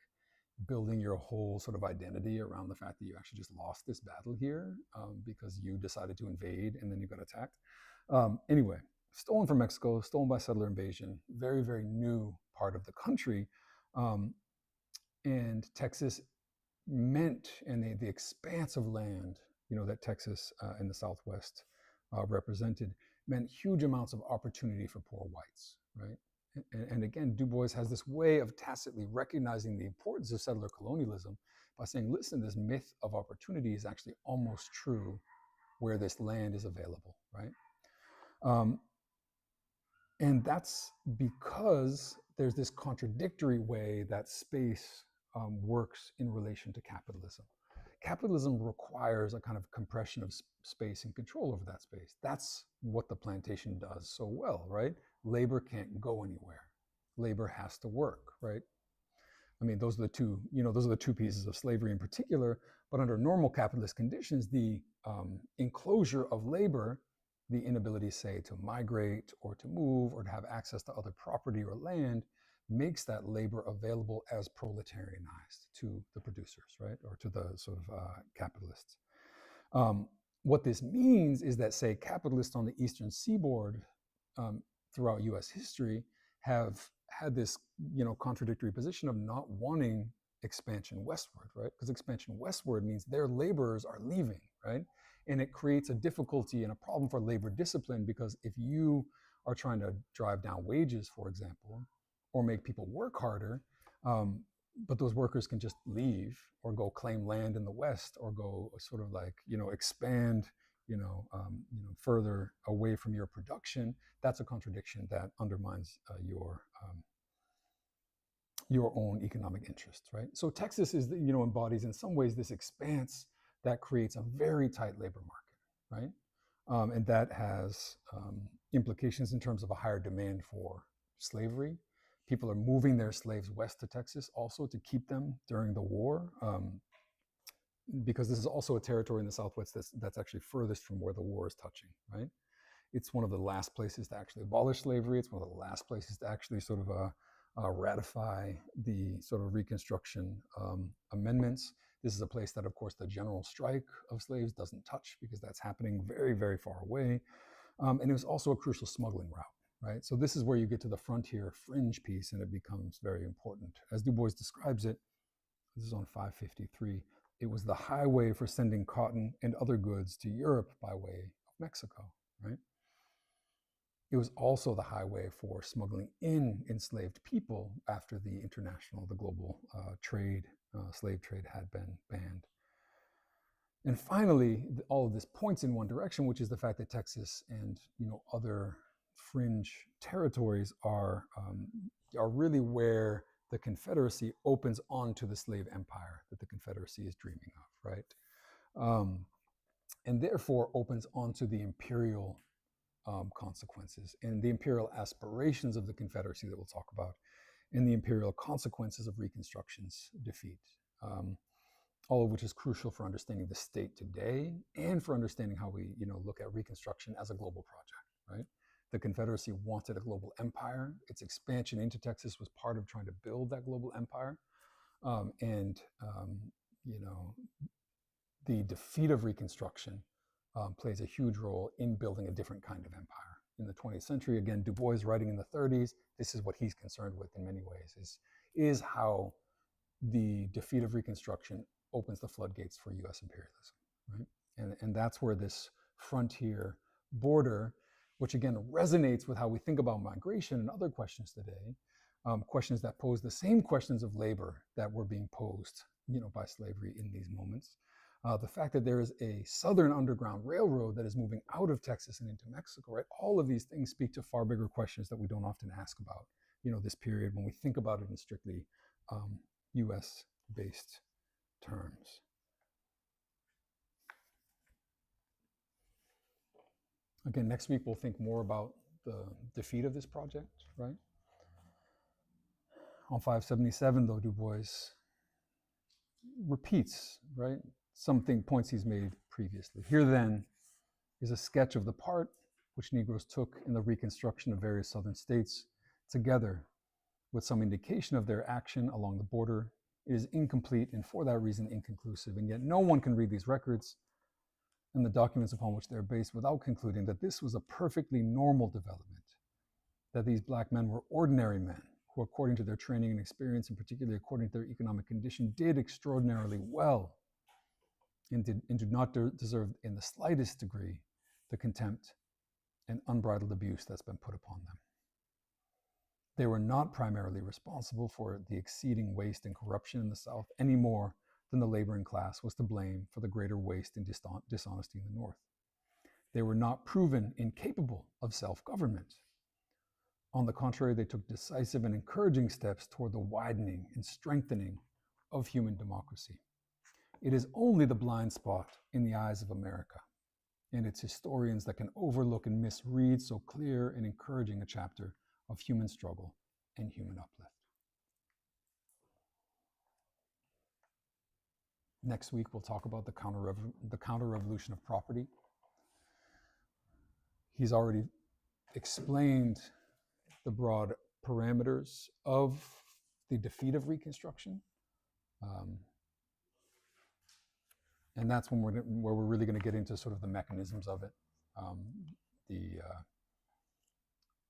building your whole sort of identity around the fact that you actually just lost this battle here because you decided to invade and then you got attacked. Anyway, stolen from Mexico, stolen by settler invasion, very, very new part of the country. And Texas meant, and the expanse of land, that Texas in the Southwest represented, meant huge amounts of opportunity for poor whites, right? And again, Du Bois has this way of tacitly recognizing the importance of settler colonialism by saying, listen, this myth of opportunity is actually almost true where this land is available, right? And that's because there's this contradictory way that space works in relation to capitalism. Capitalism requires a kind of compression of space and control over that space. That's what the plantation does so well, right? Labor can't go anywhere. labor has to work, right? I mean, those are the two, those are the two pieces of slavery in particular. But under normal capitalist conditions, the enclosure of labor, the inability, say, to migrate or to move or to have access to other property or land, makes that labor available as proletarianized to the producers, right, or to the sort of capitalists. Um, what this means is that, say, capitalists on the Eastern Seaboard throughout U.S. history have had this, contradictory position of not wanting expansion westward, right? Because expansion westward means their laborers are leaving, right? And it creates a difficulty and a problem for labor discipline, because if you are trying to drive down wages, for example, or make people work harder, but those workers can just leave or go claim land in the West or go sort of like, expand, further away from your production. That's a contradiction that undermines your own economic interests, right? So Texas is, embodies in some ways this expanse that creates a very tight labor market, right? And that has implications in terms of a higher demand for slavery. People are moving their slaves west to Texas also to keep them during the war, because this is also a territory in the Southwest that's actually furthest from where the war is touching, right? It's one of the last places to actually abolish slavery. It's one of the last places to actually sort of ratify the sort of Reconstruction amendments. This is a place that, of course, the general strike of slaves doesn't touch, because that's happening very, very far away. And it was also a crucial smuggling route, right? So this is where you get to the frontier fringe piece, and it becomes very important. As Du Bois describes it, this is on 553, it was the highway for sending cotton and other goods to Europe by way of Mexico, right? It was also the highway for smuggling in enslaved people after the global slave trade had been banned. And finally, all of this points in one direction, which is the fact that Texas and other fringe territories are really where the Confederacy opens onto the slave empire that the Confederacy is dreaming of, right? And therefore opens onto the imperial consequences and the imperial aspirations of the Confederacy that we'll talk about, and the imperial consequences of Reconstruction's defeat. All of which is crucial for understanding the state today and for understanding how we look at Reconstruction as a global project, right? The Confederacy wanted a global empire. Its expansion into Texas was part of trying to build that global empire. The defeat of Reconstruction plays a huge role in building a different kind of empire. In the 20th century, again, Du Bois writing in the 30s, this is what he's concerned with in many ways, is how the defeat of Reconstruction opens the floodgates for US imperialism, right? And that's where this frontier border, which again resonates with how we think about migration and other questions today, questions that pose the same questions of labor that were being posed, by slavery in these moments. The fact that there is a southern underground railroad that is moving out of Texas and into Mexico, right? All of these things speak to far bigger questions that we don't often ask about, this period when we think about it in strictly US-based terms. Again, next week we'll think more about the defeat of this project, right? On 577, though, Du Bois repeats, right, points he's made previously. Here, then, is a sketch of the part which Negroes took in the Reconstruction of various southern states, together with some indication of their action along the border. It is incomplete and for that reason inconclusive, and yet no one can read these records and the documents upon which they're based without concluding that this was a perfectly normal development, that these Black men were ordinary men who, according to their training and experience, and particularly according to their economic condition, did extraordinarily well and do not deserve in the slightest degree the contempt and unbridled abuse that's been put upon them. They were not primarily responsible for the exceeding waste and corruption in the South any more than the laboring class was to blame for the greater waste and dishonesty in the North. They were not proven incapable of self-government. On the contrary, they took decisive and encouraging steps toward the widening and strengthening of human democracy. It is only the blind spot in the eyes of America and its historians that can overlook and misread so clear and encouraging a chapter of human struggle and human uplift. Next week, we'll talk about the counter-revolution of property. He's already explained the broad parameters of the defeat of Reconstruction. And that's when where we're really going to get into sort of the mechanisms of it, the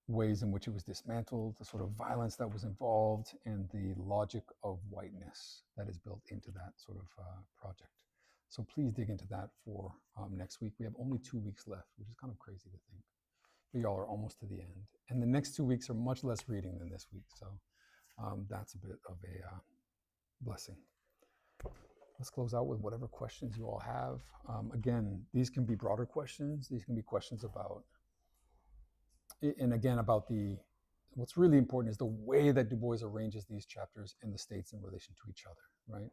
ways in which it was dismantled, the sort of violence that was involved, and the logic of whiteness that is built into that sort of project. So please dig into that for next week. We have only 2 weeks left, which is kind of crazy to think. But y'all are almost to the end. And the next 2 weeks are much less reading than this week. So that's a bit of a blessing. Let's close out with whatever questions you all have. Again, these can be broader questions. These can be questions about, and again, about what's really important is the way that Du Bois arranges these chapters and the states in relation to each other, right?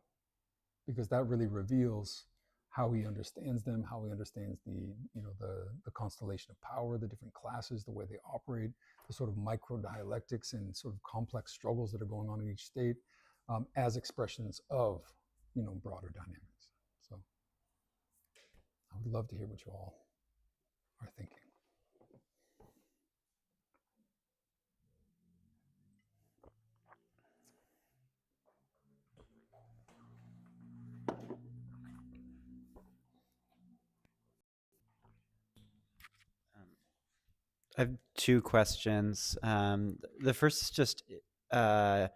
Because that really reveals how he understands them, how he understands the constellation of power, the different classes, the way they operate, the sort of micro dialectics and sort of complex struggles that are going on in each state as expressions of broader dynamics. So I would love to hear what you all are thinking. I have 2 questions. The first is just, have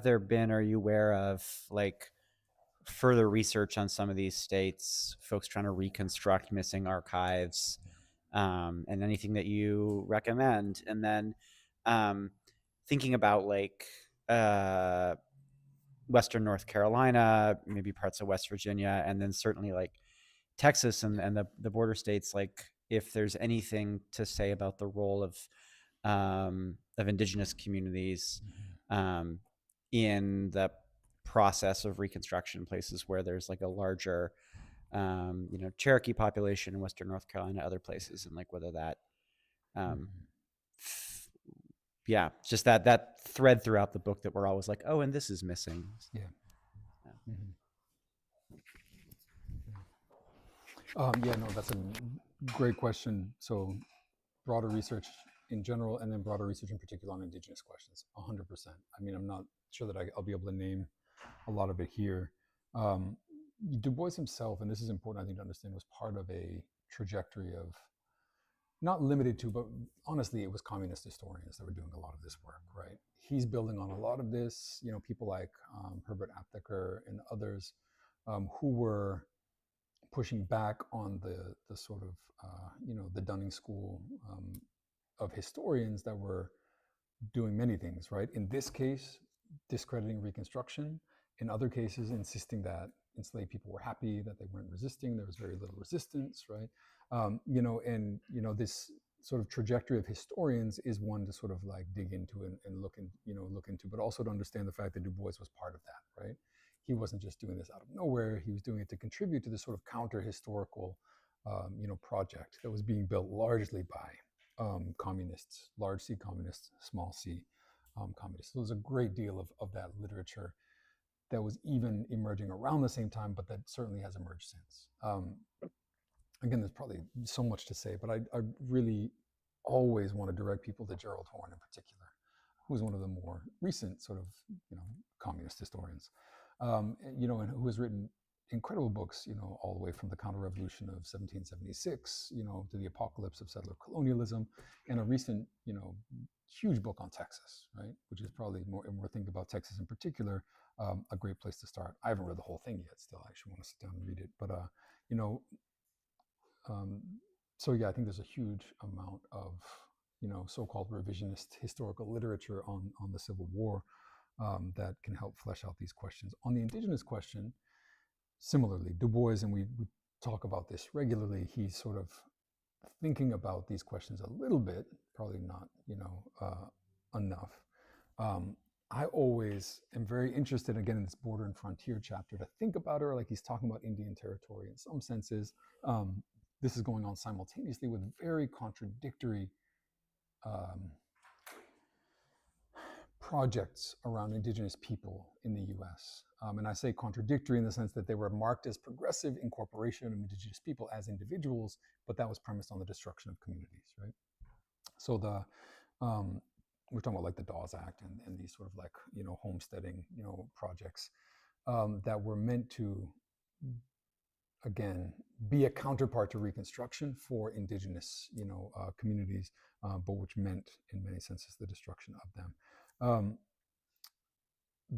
there been, are you aware of like further research on some of these states, folks trying to reconstruct missing archives, and anything that you recommend? And then thinking about like Western North Carolina, maybe parts of West Virginia, and then certainly like Texas and the border states, like if there's anything to say about the role of indigenous communities in the process of Reconstruction, places where there's like a larger Cherokee population in Western North Carolina, other places, and like whether that yeah, just that thread throughout the book that we're always like, oh, and this is missing. Yeah. No, that's a great question. So broader research in general, and then broader research in particular on indigenous questions, 100%. I mean, I'm not sure that I'll be able to name a lot of it here. Du Bois himself, and this is important, I think, to understand, was part of a trajectory of, not limited to, but honestly, it was communist historians that were doing a lot of this work, right? He's building on a lot of this, people like Herbert Aptheker and others who were pushing back on the sort of, the Dunning School of historians that were doing many things, right? In this case, discrediting Reconstruction. In other cases, insisting that enslaved people were happy, that they weren't resisting. There was very little resistance, right? This sort of trajectory of historians is one to sort of like dig into and look into, but also to understand the fact that Du Bois was part of that, right? He wasn't just doing this out of nowhere. He was doing it to contribute to this sort of counter-historical, project that was being built largely by communists, large C communists, small c communists. So there's a great deal of that literature that was even emerging around the same time, but that certainly has emerged since. Again, there's probably so much to say, but I really always want to direct people to Gerald Horne in particular, who's one of the more recent sort of, communist historians, and who has written incredible books, all the way from the counter-revolution of 1776, to the apocalypse of settler colonialism, and a recent, huge book on Texas, right? Which is probably more, and we're thinking about Texas in particular, a great place to start. I haven't read the whole thing yet still. I actually want to sit down and read it. But, so yeah, I think there's a huge amount of, so-called revisionist historical literature on the Civil War that can help flesh out these questions. On the indigenous question, similarly, Du Bois, and we talk about this regularly, he's sort of thinking about these questions a little bit, probably not, enough. I always am very interested, again, in this border and frontier chapter, to think about it like he's talking about Indian territory in some senses. This is going on simultaneously with very contradictory projects around indigenous people in the US. And I say contradictory in the sense that they were marked as progressive incorporation of indigenous people as individuals, but that was premised on the destruction of communities, right? So we're talking about like the Dawes Act and these sort of like, homesteading, projects that were meant to, again, be a counterpart to Reconstruction for indigenous, communities, but which meant, in many senses, the destruction of them.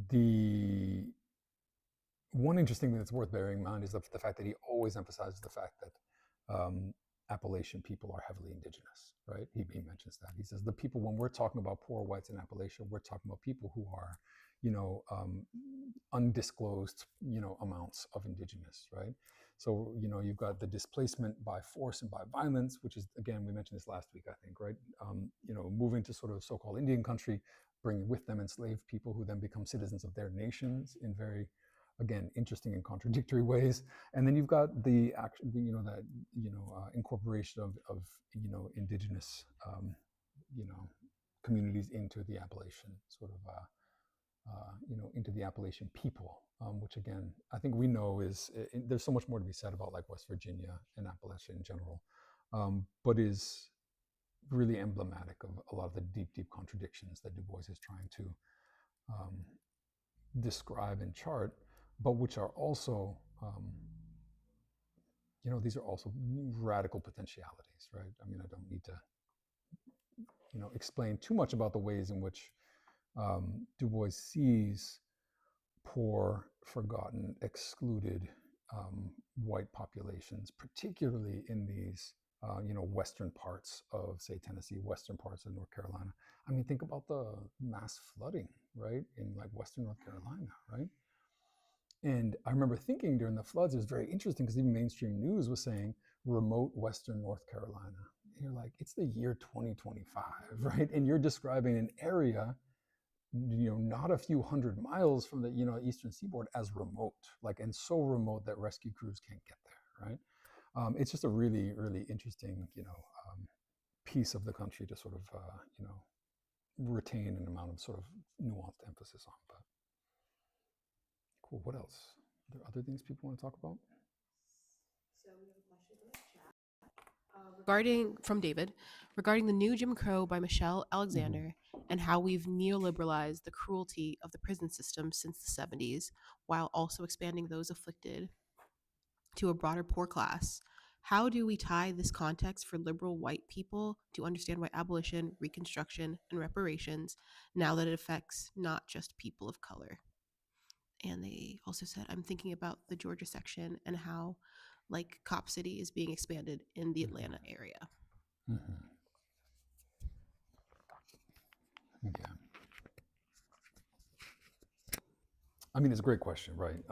The one interesting thing that's worth bearing in mind is the fact that he always emphasizes the fact that Appalachian people are heavily indigenous, right? He mentions that. He says the people, when we're talking about poor whites in Appalachia, we're talking about people who are, undisclosed, amounts of indigenous, right? So, you've got the displacement by force and by violence, which is, again, we mentioned this last week, I think, right? Moving to sort of so-called Indian country, bringing with them enslaved people who then become citizens of their nations in very, again, interesting and contradictory ways. And then you've got the incorporation of indigenous, communities into the Appalachian sort of, into the Appalachian people, which again, I think we know there's so much more to be said about like West Virginia and Appalachia in general, but is really emblematic of a lot of the deep, deep contradictions that Du Bois is trying to describe and chart, but which are also, these are also radical potentialities, right? I mean, I don't need to, explain too much about the ways in which Du Bois sees poor, forgotten, excluded white populations, particularly in these, western parts of, say, Tennessee, western parts of North Carolina. I mean, think about the mass flooding, right, in like western North Carolina, right? And I remember thinking during the floods, it was very interesting because even mainstream news was saying remote western North Carolina. And you're like, it's the year 2025, right? And you're describing an area, not a few hundred miles from the, eastern seaboard as remote, like, and so remote that rescue crews can't get there, right? It's just a really, really interesting, piece of the country to sort of, retain an amount of sort of nuanced emphasis on. But cool. What else? Are there other things people want to talk about? So we have a question in the chat from David, regarding the new Jim Crow by Michelle Alexander and how we've neoliberalized the cruelty of the prison system since the 70s, while also expanding those afflicted to a broader poor class. How do we tie this context for liberal white people to understand why abolition, Reconstruction, and reparations, now that it affects not just people of color? And they also said, I'm thinking about the Georgia section and how like Cop City is being expanded in the Atlanta area. Mm-hmm. Yeah. I mean, it's a great question, right?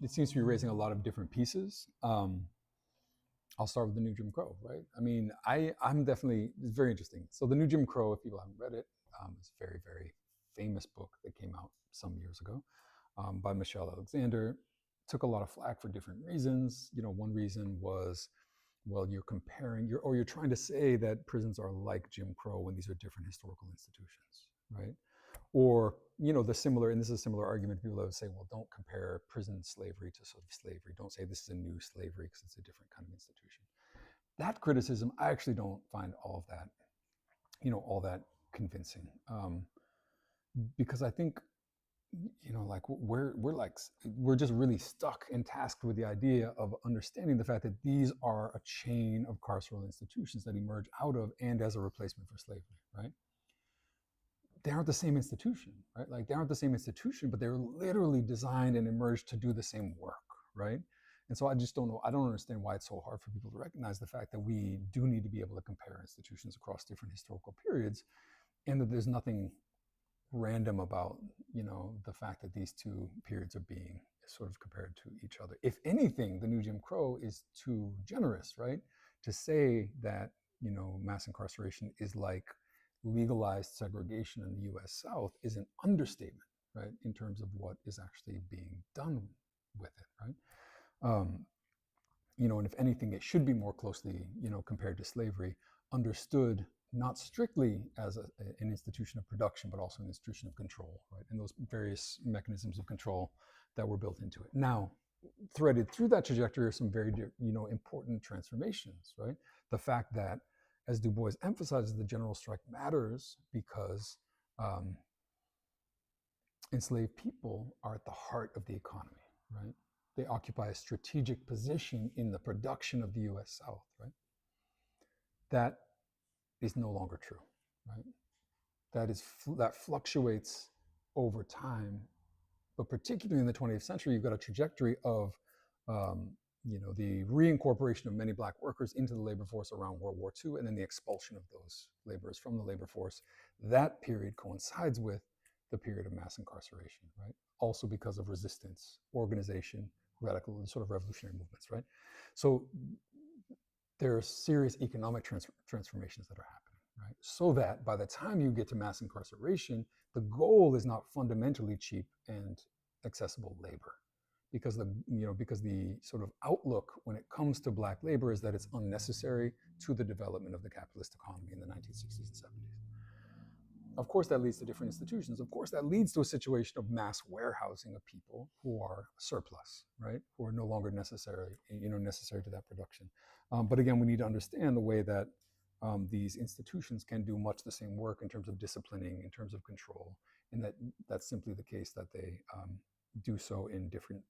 It seems to be raising a lot of different pieces. I'll start with the new Jim Crow, right? I mean, I'm definitely, it's very interesting. So the new Jim Crow, if people haven't read it, it's a very, very famous book that came out some years ago by Michelle Alexander. Took a lot of flack for different reasons. One reason was, well, you're comparing, you're trying to say that prisons are like Jim Crow when these are different historical institutions, right? Or, the similar, and this is a similar argument, people that would say, well, don't compare prison slavery to sort of slavery. Don't say this is a new slavery because it's a different kind of institution. That criticism, I actually don't find all of that, all that convincing. Because I think, like we're just really stuck and tasked with the idea of understanding the fact that these are a chain of carceral institutions that emerge out of and as a replacement for slavery, right? They aren't the same institution, right? Like they aren't the same institution, but they're literally designed and emerged to do the same work, right? And so I just don't know, I don't understand why it's so hard for people to recognize the fact that we do need to be able to compare institutions across different historical periods, and that there's nothing random about, the fact that these two periods are being sort of compared to each other. If anything, the new Jim Crow is too generous, right? To say that, mass incarceration is like legalized segregation in the US South is an understatement, right, in terms of what is actually being done with it, right? And if anything, it should be more closely, compared to slavery, understood not strictly as an institution of production, but also an institution of control, right? And those various mechanisms of control that were built into it. Now, threaded through that trajectory are some very, important transformations, right? The fact that, as Du Bois emphasizes, the general strike matters because enslaved people are at the heart of the economy, right? They occupy a strategic position in the production of the U.S. South, right? That is no longer true, right? That fluctuates over time, but particularly in the 20th century, you've got a trajectory of the reincorporation of many black workers into the labor force around World War II, and then the expulsion of those laborers from the labor force. That period coincides with the period of mass incarceration, right? Also because of resistance, organization, radical and sort of revolutionary movements, right? So there are serious economic transformations that are happening, right? So that by the time you get to mass incarceration, the goal is not fundamentally cheap and accessible labor, because the sort of outlook when it comes to black labor is that it's unnecessary to the development of the capitalist economy in the 1960s and 70s. Of course, that leads to different institutions. Of course, that leads to a situation of mass warehousing of people who are surplus, right? Who are no longer necessary to that production. But again, we need to understand the way that these institutions can do much the same work in terms of disciplining, in terms of control, and that's simply the case that they do so in different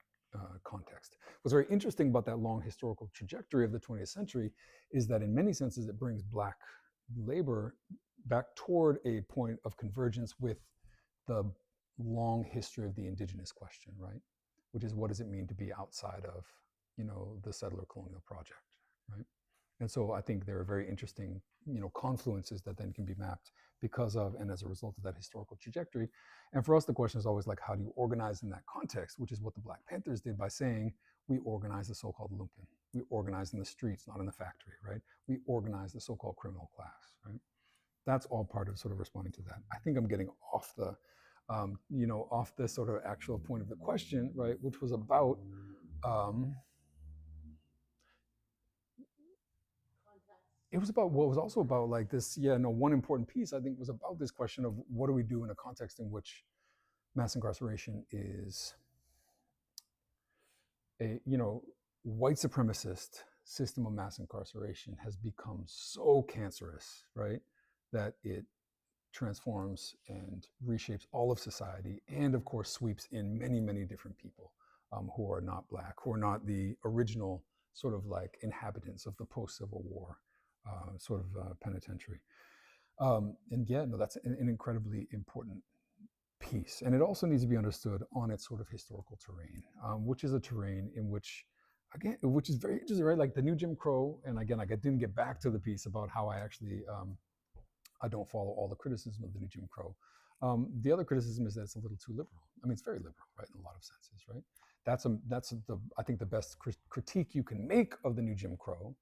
contexts. What's very interesting about that long historical trajectory of the 20th century is that in many senses it brings black labor back toward a point of convergence with the long history of the indigenous question, right? Which is, what does it mean to be outside of, the settler colonial project, right? And so I think there are very interesting, confluences that then can be mapped because of and as a result of that historical trajectory. And for us, the question is always like, how do you organize in that context, which is what the Black Panthers did by saying, we organize the so-called lumpen. We organize in the streets, not in the factory, right? We organize the so-called criminal class, right? That's all part of sort of responding to that. I think I'm getting off the, off the sort of actual point of the question, right? Which was about, it was about what was also about like this, one important piece I think was about this question of what do we do in a context in which mass incarceration is a, white supremacist system of mass incarceration has become so cancerous, right? That it transforms and reshapes all of society, and of course sweeps in many, many different people who are not black, who are not the original sort of like inhabitants of the post-Civil War penitentiary. That's an incredibly important piece. And it also needs to be understood on its sort of historical terrain, which is a terrain in which, again, which is very interesting, right? Like the new Jim Crow, and again, like I didn't get back to the piece about how I actually, I don't follow all the criticism of the new Jim Crow. The other criticism is that it's a little too liberal. I mean, it's very liberal, right, in a lot of senses, right? That's I think the best critique you can make of the new Jim Crow,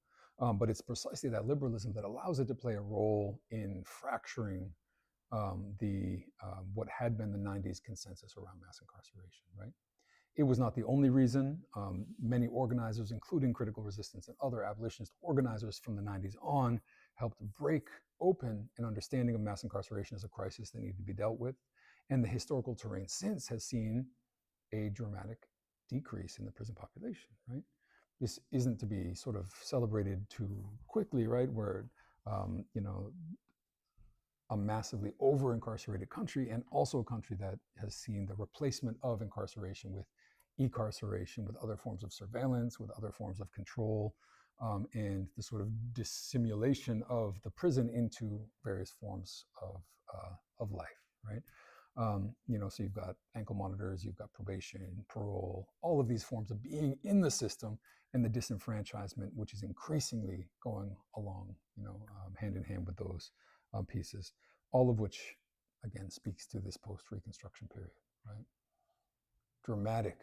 but it's precisely that liberalism that allows it to play a role in fracturing what had been the 90s consensus around mass incarceration, right? It was not the only reason. Many organizers, including Critical Resistance and other abolitionist organizers from the 90s on, helped break open an understanding of mass incarceration as a crisis that needed to be dealt with. And the historical terrain since has seen a dramatic decrease in the prison population, right? This isn't to be sort of celebrated too quickly, right? Where, a massively over-incarcerated country, and also a country that has seen the replacement of incarceration with ecarceration, with other forms of surveillance, with other forms of control, and the sort of dissimulation of the prison into various forms of life, right? So you've got ankle monitors, you've got probation, parole, all of these forms of being in the system, and the disenfranchisement, which is increasingly going along, hand in hand with those pieces, all of which, again, speaks to this post-Reconstruction period, right? Dramatic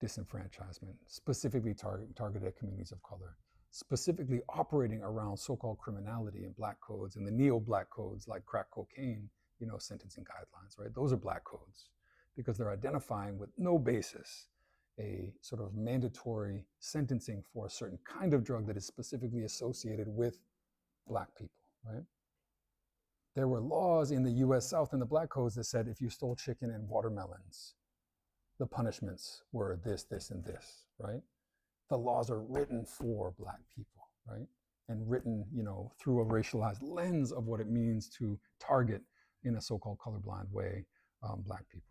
disenfranchisement, specifically targeted at communities of color, specifically operating around so-called criminality and black codes and the neo-black codes like crack cocaine, sentencing guidelines, right? Those are black codes because they're identifying with no basis a sort of mandatory sentencing for a certain kind of drug that is specifically associated with black people, right? there were laws in the US South and the Black codes that said if you stole chicken and watermelons, the punishments were this, this, and this, right? The laws are written for Black people, right? And written, through a racialized lens of what it means to target in a so-called colorblind way Black people.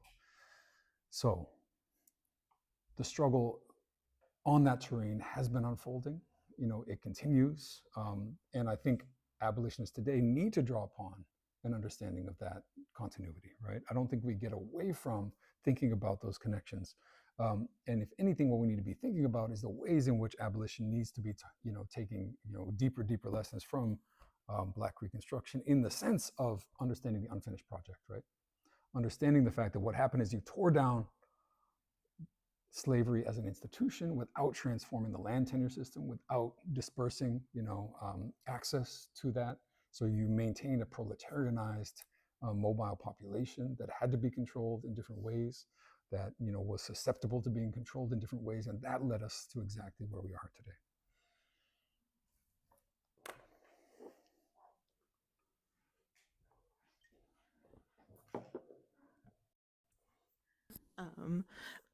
So the struggle on that terrain has been unfolding. It continues. And I think abolitionists today need to draw upon an understanding of that continuity, right? I don't think we get away from thinking about those connections. And if anything, what we need to be thinking about is the ways in which abolition needs to be, taking, deeper lessons from Black Reconstruction in the sense of understanding the unfinished project, right? Understanding the fact that what happened is you tore down slavery as an institution without transforming the land tenure system, without dispersing, access to that. So you maintained a proletarianized, mobile population that had to be controlled in different ways, that was susceptible to being controlled in different ways, and that led us to exactly where we are today.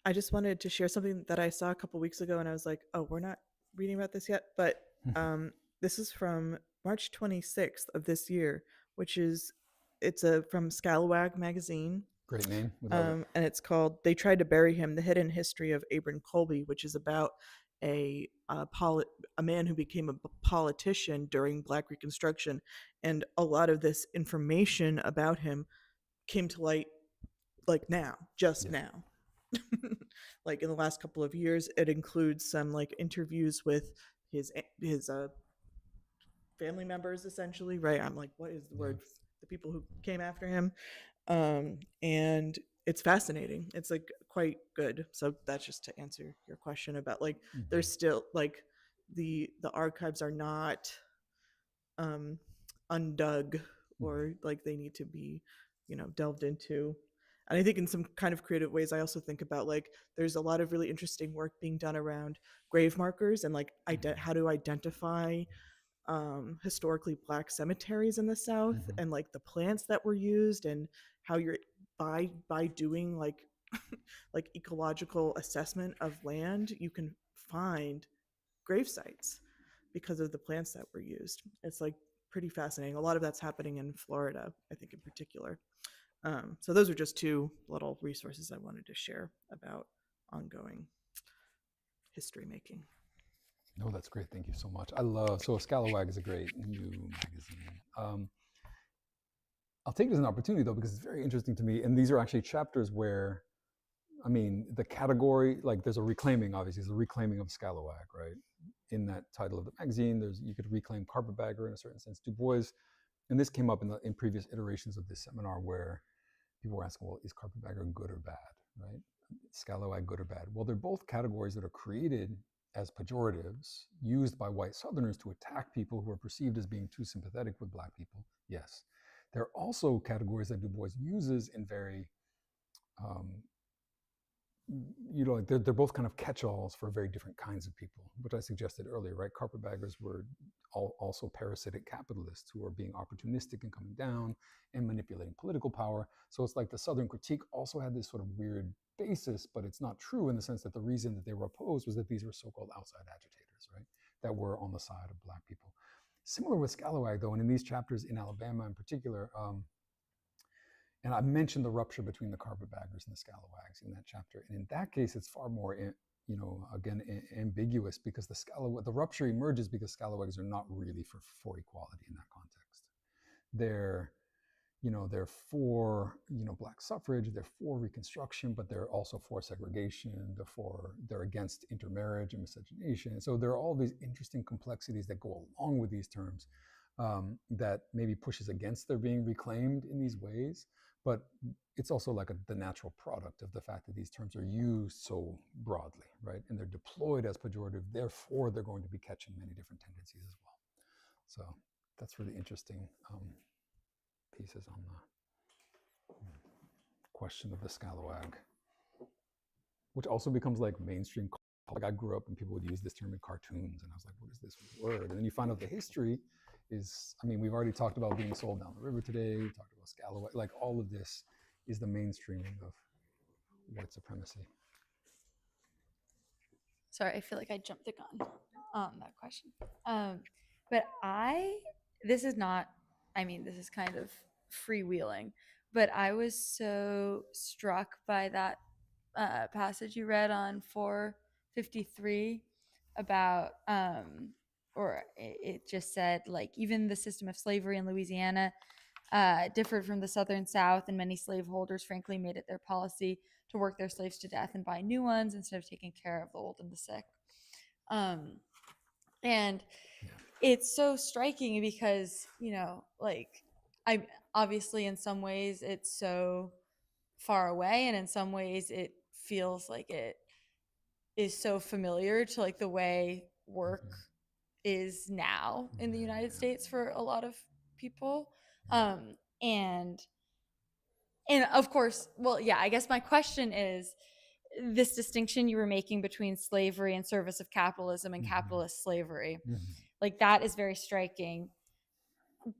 I just wanted to share something that I saw a couple weeks ago, and I was like, "Oh, we're not reading about this yet." But this is from March 26th of this year, which is from Scalawag magazine. Great name. And it's called "They Tried to Bury Him: The Hidden History of Abram Colby," which is about a man who became a politician during Black Reconstruction, and a lot of this information about him came to light like now, now. Like in the last couple of years. It includes some like interviews with his family members, essentially, right? I'm like, what is the word? The people who came after him. And it's fascinating. It's like quite good. So that's just to answer your question about like there's still like the archives are not undug, or like they need to be delved into. And I think in some kind of creative ways, I also think about like there's a lot of really interesting work being done around grave markers and like how to identify historically Black cemeteries in the South, and like the plants that were used, and how you're by doing like like ecological assessment of land, you can find grave sites because of the plants that were used. It's like pretty fascinating. A lot of that's happening in Florida, I think, in particular. So those are just two little resources I wanted to share about ongoing history making. No, that's great. Thank you so much. So Scalawag is a great new magazine. I'll take it as an opportunity though, because it's very interesting to me. And these are actually chapters where, I mean, the category, like there's a reclaiming, obviously, there's a reclaiming of Scalawag, right? In that title of the magazine, you could reclaim Carpetbagger in a certain sense. Du Bois, and this came up in previous iterations of this seminar where people were asking, well, is Carpetbagger good or bad, right? Scalawag good or bad? Well, they're both categories that are created as pejoratives used by white Southerners to attack people who are perceived as being too sympathetic with Black people. Yes. They're also categories that Du Bois uses in very, they're both kind of catch-alls for very different kinds of people, which I suggested earlier, right? Carpetbaggers were also parasitic capitalists who are being opportunistic and coming down and manipulating political power. So it's like the Southern critique also had this sort of weird basis, but it's not true in the sense that the reason that they were opposed was that these were so-called outside agitators, right? That were on the side of Black people. Similar with Scalawag, though, and in these chapters in Alabama in particular, and I mentioned the rupture between the Carpetbaggers and the Scalawags in that chapter. And in that case, it's far more, again, ambiguous, because the rupture emerges because Scalawags are not really for equality in that context. They're for, Black suffrage, they're for Reconstruction, but they're also for segregation, they're against intermarriage and miscegenation. So there are all these interesting complexities that go along with these terms that maybe pushes against their being reclaimed in these ways. But it's also like the natural product of the fact that these terms are used so broadly, right? And they're deployed as pejorative, therefore they're going to be catching many different tendencies as well. So that's really interesting pieces on the question of the Scalawag, which also becomes like mainstream. Like I grew up and people would use this term in cartoons, and I was like, what is this word? And then you find out the history, is, I mean, we've already talked about being sold down the river today, we talked about Scalloway, like all of this is the mainstreaming of white supremacy. Sorry, I feel like I jumped the gun on that question. But this is not, I mean, this is kind of freewheeling, but I was so struck by that passage you read on 453 about, or it just said, like, even the system of slavery in Louisiana differed from the Southern South, and many slaveholders frankly made it their policy to work their slaves to death and buy new ones instead of taking care of the old and the sick. And it's so striking because, you know, like, I obviously in some ways it's so far away, and in some ways it feels like it is so familiar to like the way work is now in the United States for a lot of people. And of course, well, yeah, I guess my question is this distinction you were making between slavery and service of capitalism and capitalist slavery. Like, that is very striking,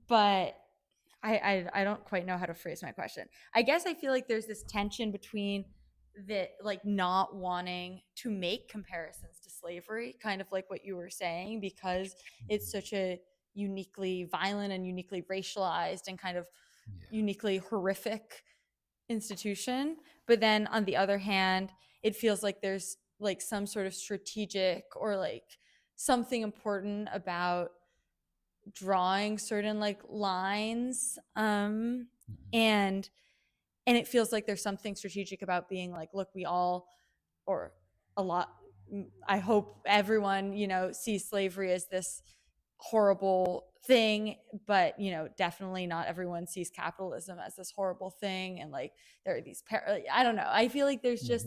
but I don't quite know how to phrase my question. I guess I feel like there's this tension between the, like, not wanting to make comparisons to slavery, kind of like what you were saying, because it's such a uniquely violent and uniquely racialized and kind of uniquely horrific institution. But then on the other hand, it feels like there's like some sort of strategic or like something important about drawing certain like lines, and it feels like there's something strategic about being like, look, we all, or a lot, I hope everyone, you know, sees slavery as this horrible thing, but, you know, definitely not everyone sees capitalism as this horrible thing. And like, there are these I don't know, I feel like there's just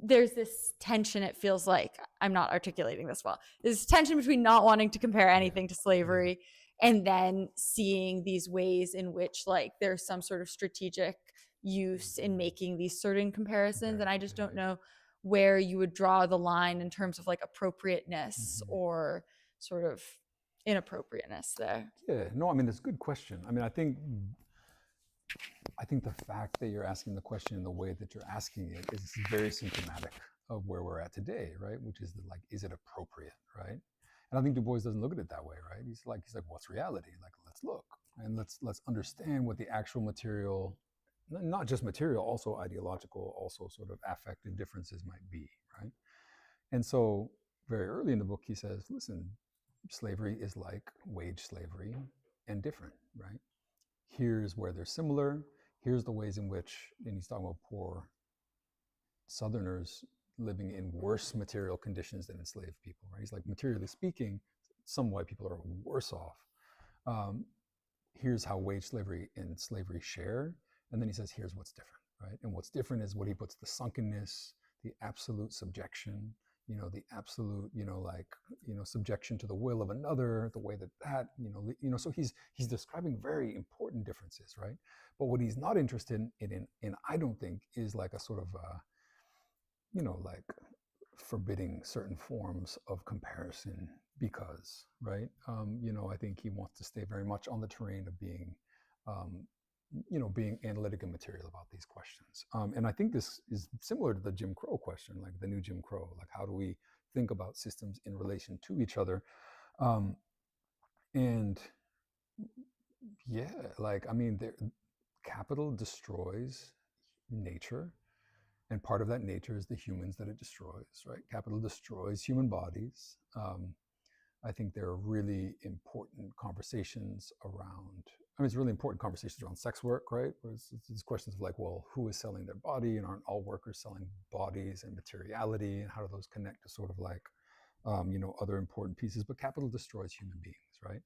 there's this tension. It feels like, I'm not articulating this well, there's this tension between not wanting to compare anything to slavery and then seeing these ways in which like there's some sort of strategic use in making these certain comparisons. And I just don't know where you would draw the line in terms of like appropriateness or sort of inappropriateness there. Yeah, no, I mean, it's a good question. I mean, I think the fact that you're asking the question in the way that you're asking it is very symptomatic of where we're at today, right? Which is like, is it appropriate, right? And I think Du Bois doesn't look at it that way, right? He's like, what's reality? Like, let's look and let's understand what the actual material, not just material, also ideological, also sort of affective differences might be, right? And so very early in the book, he says, listen, slavery is like wage slavery and different, right? Here's where they're similar. Here's the ways in which, and he's talking about poor Southerners living in worse material conditions than enslaved people, right? He's like, materially speaking, some white people are worse off. Here's how wage slavery and slavery share. And then he says, here's what's different, right? And what's different is what he puts the sunkenness, the absolute subjection, you know, the absolute, you know, like, you know, subjection to the will of another, the way that, you know, so he's describing very important differences, right? But what he's not interested in I don't think, is like a sort of, you know, like forbidding certain forms of comparison because, right? You know, I think he wants to stay very much on the terrain of being, you know, being analytic and material about these questions. And I think this is similar to the Jim Crow question, like the new Jim Crow, like how do we think about systems in relation to each other? And yeah, like, I mean, capital destroys nature. And part of that nature is the humans that it destroys, right? Capital destroys human bodies. I think there are really important conversations around, I mean, it's really important conversations around sex work, right? Where it's questions of like, well, who is selling their body, and aren't all workers selling bodies and materiality, and how do those connect to sort of like, you know, other important pieces? But capital destroys human beings, right?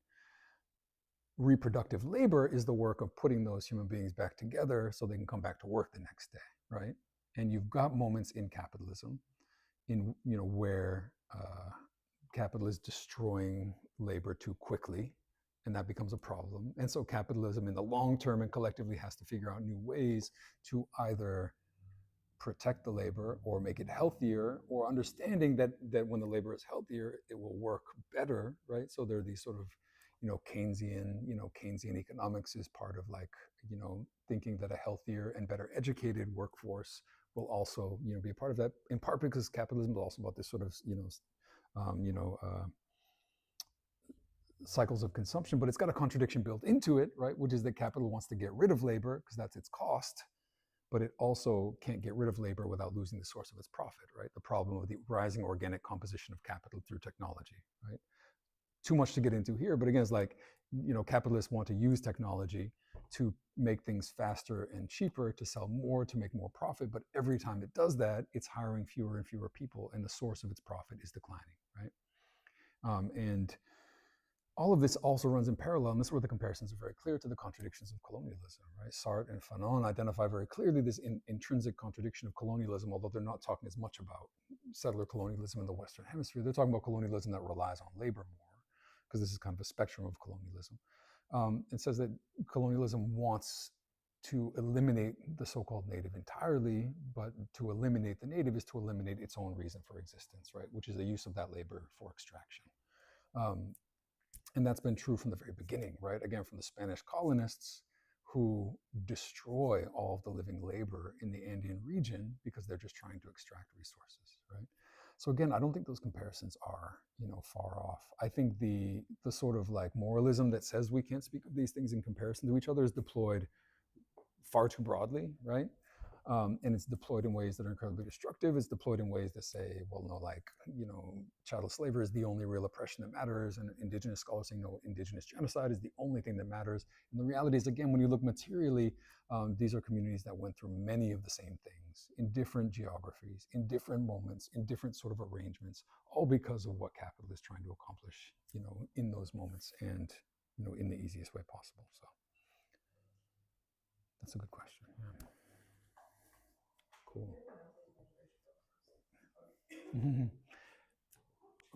Reproductive labor is the work of putting those human beings back together so they can come back to work the next day, right? And you've got moments in capitalism, in, you know, where capital is destroying labor too quickly, and that becomes a problem. And so capitalism in the long term and collectively has to figure out new ways to either protect the labor or make it healthier, or understanding that when the labor is healthier, it will work better, right? So there are these sort of Keynesian economics is part of like, thinking that a healthier and better educated workforce will also, be a part of that, in part because capitalism is also about this sort of, um, you know, uh, cycles of consumption, but it's got a contradiction built into it, right? Which is that capital wants to get rid of labor because that's its cost, but it also can't get rid of labor without losing the source of its profit, right? The problem of the rising organic composition of capital through technology, right? Too much to get into here, but again, it's like, capitalists want to use technology to make things faster and cheaper, to sell more, to make more profit, but every time it does that, it's hiring fewer and fewer people, and the source of its profit is declining, right? And all of this also runs in parallel, and this is where the comparisons are very clear, to the contradictions of colonialism, right? Sartre and Fanon identify very clearly this intrinsic contradiction of colonialism, although they're not talking as much about settler colonialism in the Western Hemisphere. They're talking about colonialism that relies on labor more, because this is kind of a spectrum of colonialism. It says that colonialism wants to eliminate the so-called native entirely, but to eliminate the native is to eliminate its own reason for existence, right? Which is the use of that labor for extraction. And that's been true from the very beginning, right? Again, from the Spanish colonists who destroy all of the living labor in the Andean region because they're just trying to extract resources, right? So again, I don't think those comparisons are, far off. I think the sort of like moralism that says we can't speak of these things in comparison to each other is deployed far too broadly, right? And it's deployed in ways that are incredibly destructive. It's deployed in ways that say, well, no, like, chattel slavery is the only real oppression that matters. And indigenous scholars saying, no, indigenous genocide is the only thing that matters. And the reality is, again, when you look materially, these are communities that went through many of the same things in different geographies, in different moments, in different sort of arrangements, all because of what capital is trying to accomplish, in those moments and, in the easiest way possible. So that's a good question. Yeah. Cool.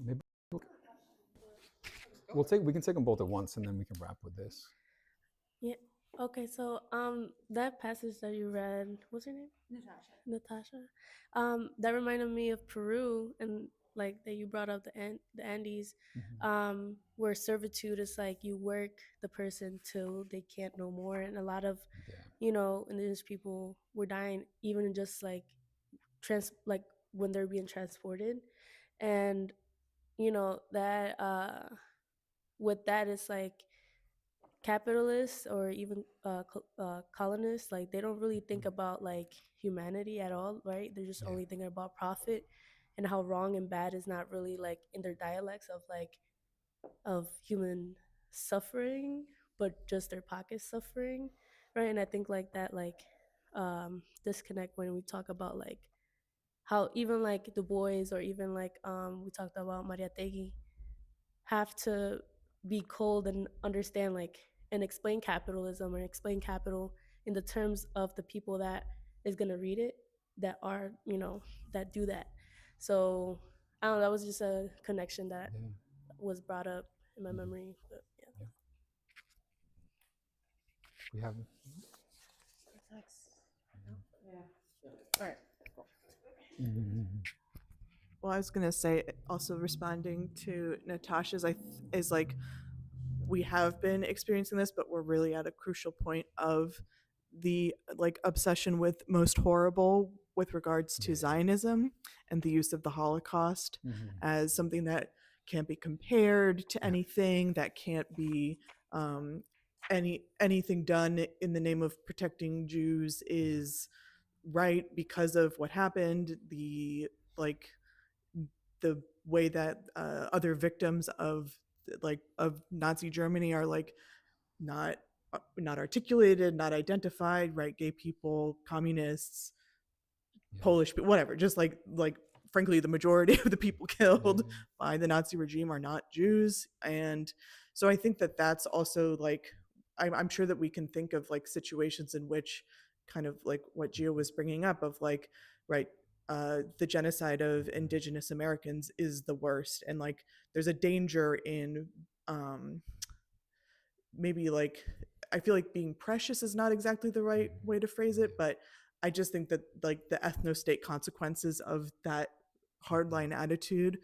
Maybe we can take them both at once, and then we can wrap with this. Yeah. Okay. So that passage that you read, what's her name? Natasha. That reminded me of Peru, and like that you brought up the Andes, where servitude is like you work the person till they can't no more, and a lot of indigenous people were dying even just like like when they're being transported, and that with that it's like capitalists or even colonists, like they don't really think about like humanity at all, right? They're just only thinking about profit, and how wrong and bad is not really like in their dialects of like of human suffering, but just their pocket suffering, right? And I think like that like disconnect when we talk about like how even like Du Bois or even like we talked about Maria Tegui have to be cold and understand like and explain capitalism or explain capital in the terms of the people that is going to read it, that are that do that. So I don't know, that was just a connection that was brought up in my memory, but yeah. We have All right. Well, I was gonna say, also responding to Natasha's, is like we have been experiencing this, but we're really at a crucial point of the like obsession with most horrible with regards to Zionism and the use of the Holocaust as something that can't be compared to anything, that can't be anything done in the name of protecting Jews is right because of what happened, the way that other victims of Nazi Germany are like not articulated, not identified, right? Gay people, communists, Polish, whatever. Just like frankly, the majority of the people killed by the Nazi regime are not Jews, and so I think that that's also like I'm sure that we can think of like situations in which kind of like what Gio was bringing up of like right. The genocide of indigenous Americans is the worst, and like there's a danger in maybe like I feel like being precious is not exactly the right way to phrase it, but I just think that like the ethno-state consequences of that hardline attitude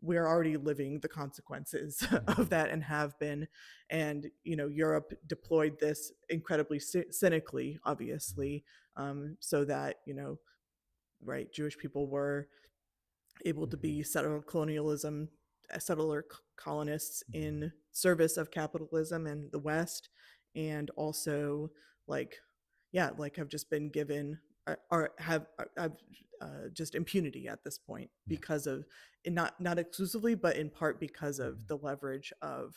we're already living the consequences of that and have been. And, Europe deployed this incredibly cynically, obviously, so that, right, Jewish people were able to be settler colonists in service of capitalism in the West, and also like, have just been given or have just impunity at this point because of, and not exclusively, but in part because of the leverage of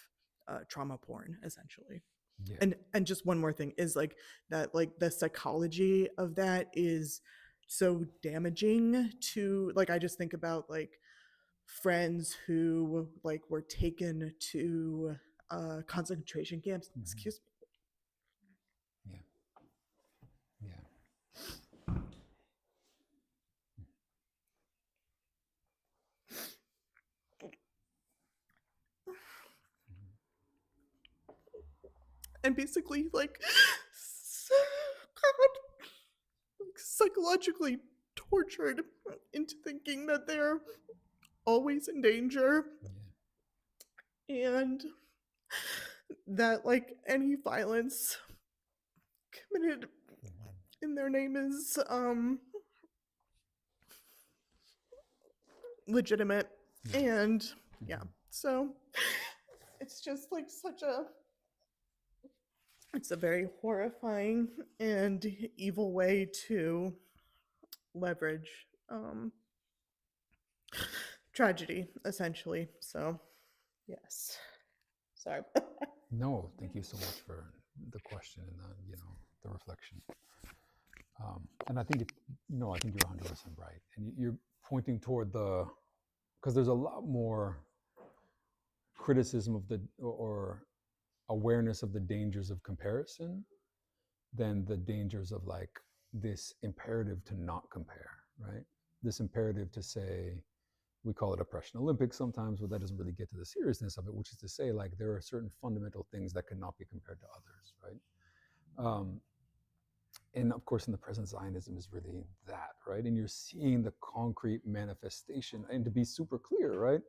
trauma porn, essentially. Yeah. And just one more thing is like that, like the psychology of that is so damaging to, like, I just think about like friends who like were taken to concentration camps. Excuse Yeah. Yeah. and basically like God, like psychologically tortured into thinking that they're always in danger, and that like any violence committed in their name is legitimate. And so it's just like it's a very horrifying and evil way to leverage tragedy, essentially. So yes, sorry. No, thank you so much for the question and the reflection. And I think I think you're 100% right, and you're pointing toward because there's a lot more criticism of or awareness of the dangers of comparison than the dangers of like this imperative to not compare, right? This imperative to say, we call it oppression Olympics sometimes, but that doesn't really get to the seriousness of it, which is to say, like, there are certain fundamental things that cannot be compared to others, right? And of course, in the present, Zionism is really that, right? And you're seeing the concrete manifestation. And to be super clear, right?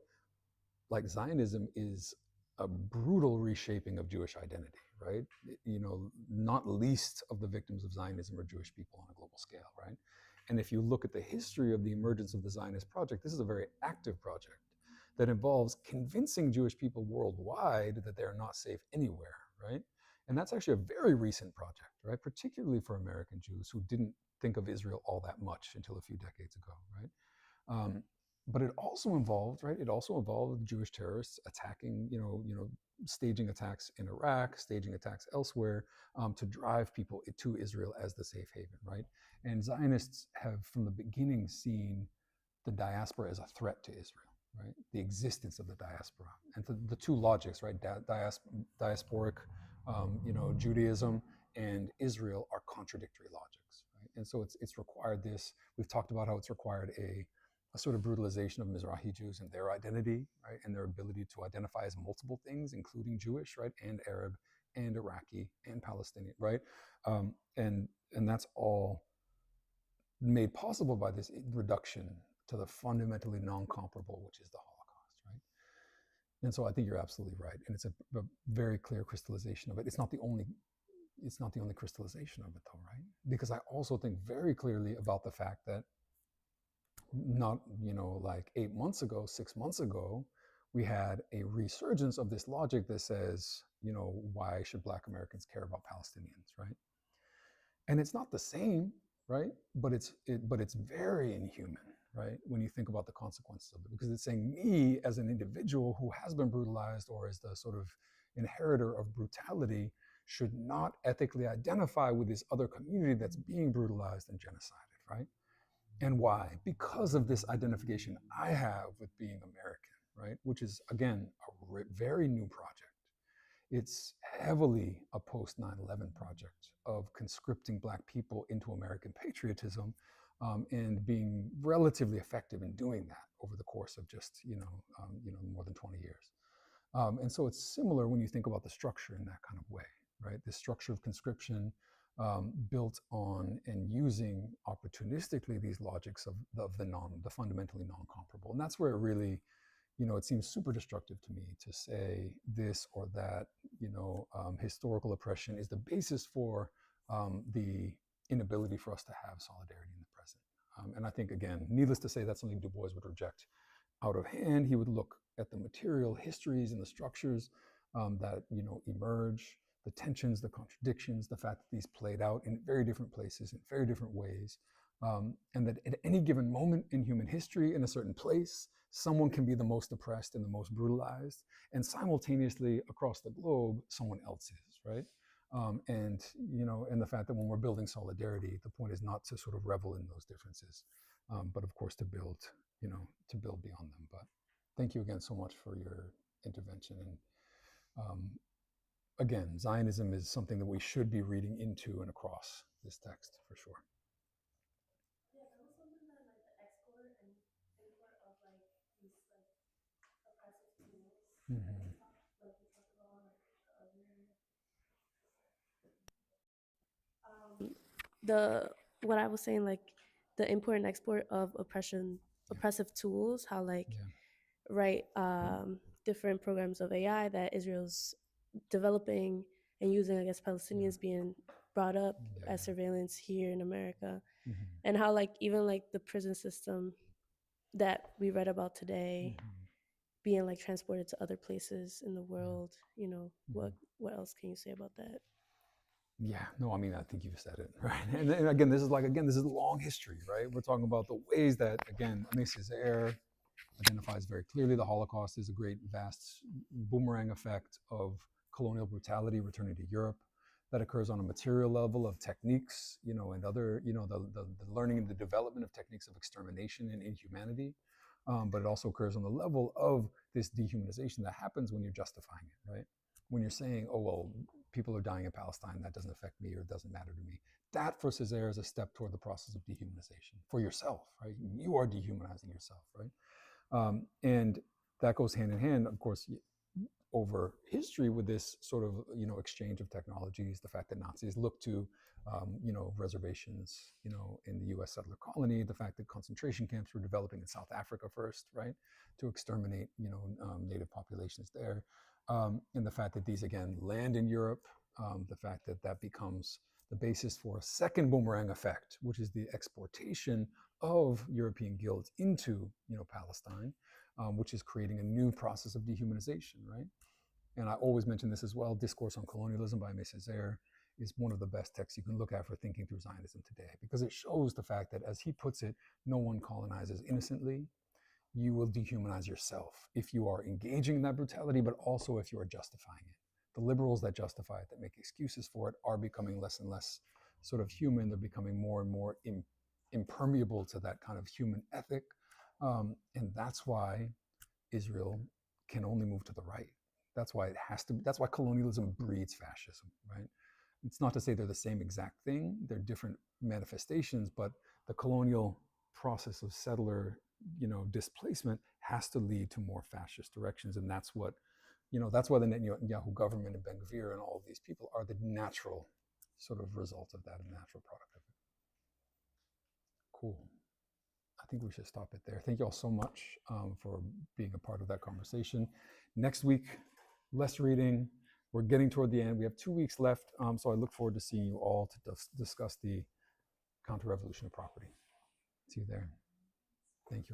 Like, Zionism is a brutal reshaping of Jewish identity, right? Not least of the victims of Zionism are Jewish people on a global scale, right? And if you look at the history of the emergence of the Zionist project, this is a very active project that involves convincing Jewish people worldwide that they're not safe anywhere, right? And that's actually a very recent project, right? Particularly for American Jews who didn't think of Israel all that much until a few decades ago, right? But it also involved, right? It also involved Jewish terrorists attacking, staging attacks in Iraq, staging attacks elsewhere, to drive people to Israel as the safe haven, right? And Zionists have, from the beginning, seen the diaspora as a threat to Israel, right? The existence of the diaspora, and the two logics, right? Diasporic, Judaism and Israel are contradictory logics, right? And so it's required this. We've talked about how it's required a sort of brutalization of Mizrahi Jews and their identity, right, and their ability to identify as multiple things, including Jewish, right, and Arab, and Iraqi, and Palestinian, right, and that's all made possible by this reduction to the fundamentally non-comparable, which is the Holocaust, right? And so I think you're absolutely right, and it's a very clear crystallization of it. It's not the only crystallization of it, though, right? Because I also think very clearly about the fact that not, like 8 months ago, 6 months ago, we had a resurgence of this logic that says, why should Black Americans care about Palestinians, right? And it's not the same, right? But it's very inhuman, right? When you think about the consequences of it, because it's saying me as an individual who has been brutalized or as the sort of inheritor of brutality should not ethically identify with this other community that's being brutalized and genocided, right? And why? Because of this identification I have with being American, right? Which is, again, a very new project. It's heavily a post 9/11 project of conscripting Black people into American patriotism, and being relatively effective in doing that over the course of just more than 20 years. And so it's similar when you think about the structure in that kind of way, right? The structure of conscription, built on and using opportunistically these logics of the fundamentally non-comparable, and that's where it really it seems super destructive to me to say this or that, historical oppression is the basis for the inability for us to have solidarity in the present. And I think, again, needless to say, that's something Du Bois would reject out of hand. He would look at the material histories and the structures that emerge, the tensions, the contradictions, the fact that these played out in very different places in very different ways, and that at any given moment in human history in a certain place, someone can be the most oppressed and the most brutalized, and simultaneously across the globe, someone else is, right? And the fact that when we're building solidarity, the point is not to sort of revel in those differences, but of course to build beyond them. But thank you again so much for your intervention. And again, Zionism is something that we should be reading into and across this text for sure. Yeah, that was something that like the export and import of like these like oppressive tools. Mm-hmm. Like we talked about like the other the what I was saying, like the import and export of oppressive tools, how like right different programs of AI that Israel's developing and using against Palestinians being brought up as surveillance here in America. Mm-hmm. And how like even like the prison system that we read about today being like transported to other places in the world, what else can you say about that? Yeah, no, I mean, I think you've said it, right? And again, this is a long history, right? We're talking about the ways that, again, Aimé Césaire identifies very clearly the Holocaust is a great, vast boomerang effect of colonial brutality returning to Europe that occurs on a material level of techniques, and other, the learning and the development of techniques of extermination and inhumanity. But it also occurs on the level of this dehumanization that happens when you're justifying it, right? When you're saying, oh, well, people are dying in Palestine, that doesn't affect me or it doesn't matter to me. That for Césaire is a step toward the process of dehumanization for yourself, right? You are dehumanizing yourself, right? And that goes hand in hand, of course, over history with this sort of exchange of technologies. The fact that Nazis look to reservations in the U.S. settler colony, the fact that concentration camps were developing in South Africa first, right, to exterminate native populations there, and the fact that these again land in Europe, the fact that that becomes the basis for a second boomerang effect, which is the exportation of European guilds into Palestine, which is creating a new process of dehumanization, right? And I always mention this as well. Discourse on Colonialism by Aimé Césaire is one of the best texts you can look at for thinking through Zionism today, because it shows the fact that, as he puts it, no one colonizes innocently. You will dehumanize yourself if you are engaging in that brutality, but also if you are justifying it. The liberals that justify it, that make excuses for it, are becoming less and less sort of human. They're becoming more and more impermeable to that kind of human ethic. And that's why Israel can only move to the right. That's why it has to. That's why colonialism breeds fascism, right? It's not to say they're the same exact thing. They're different manifestations, but the colonial process of settler, displacement has to lead to more fascist directions, and that's what, that's why the Netanyahu government and Ben Gvir and all of these people are the natural sort of result of that, and natural product of it. Cool. I think we should stop it there. Thank you all so much for being a part of that conversation. Next week, less reading. We're getting toward the end. We have 2 weeks left, so I look forward to seeing you all to discuss the counter-revolution of property. See you there. Thank you.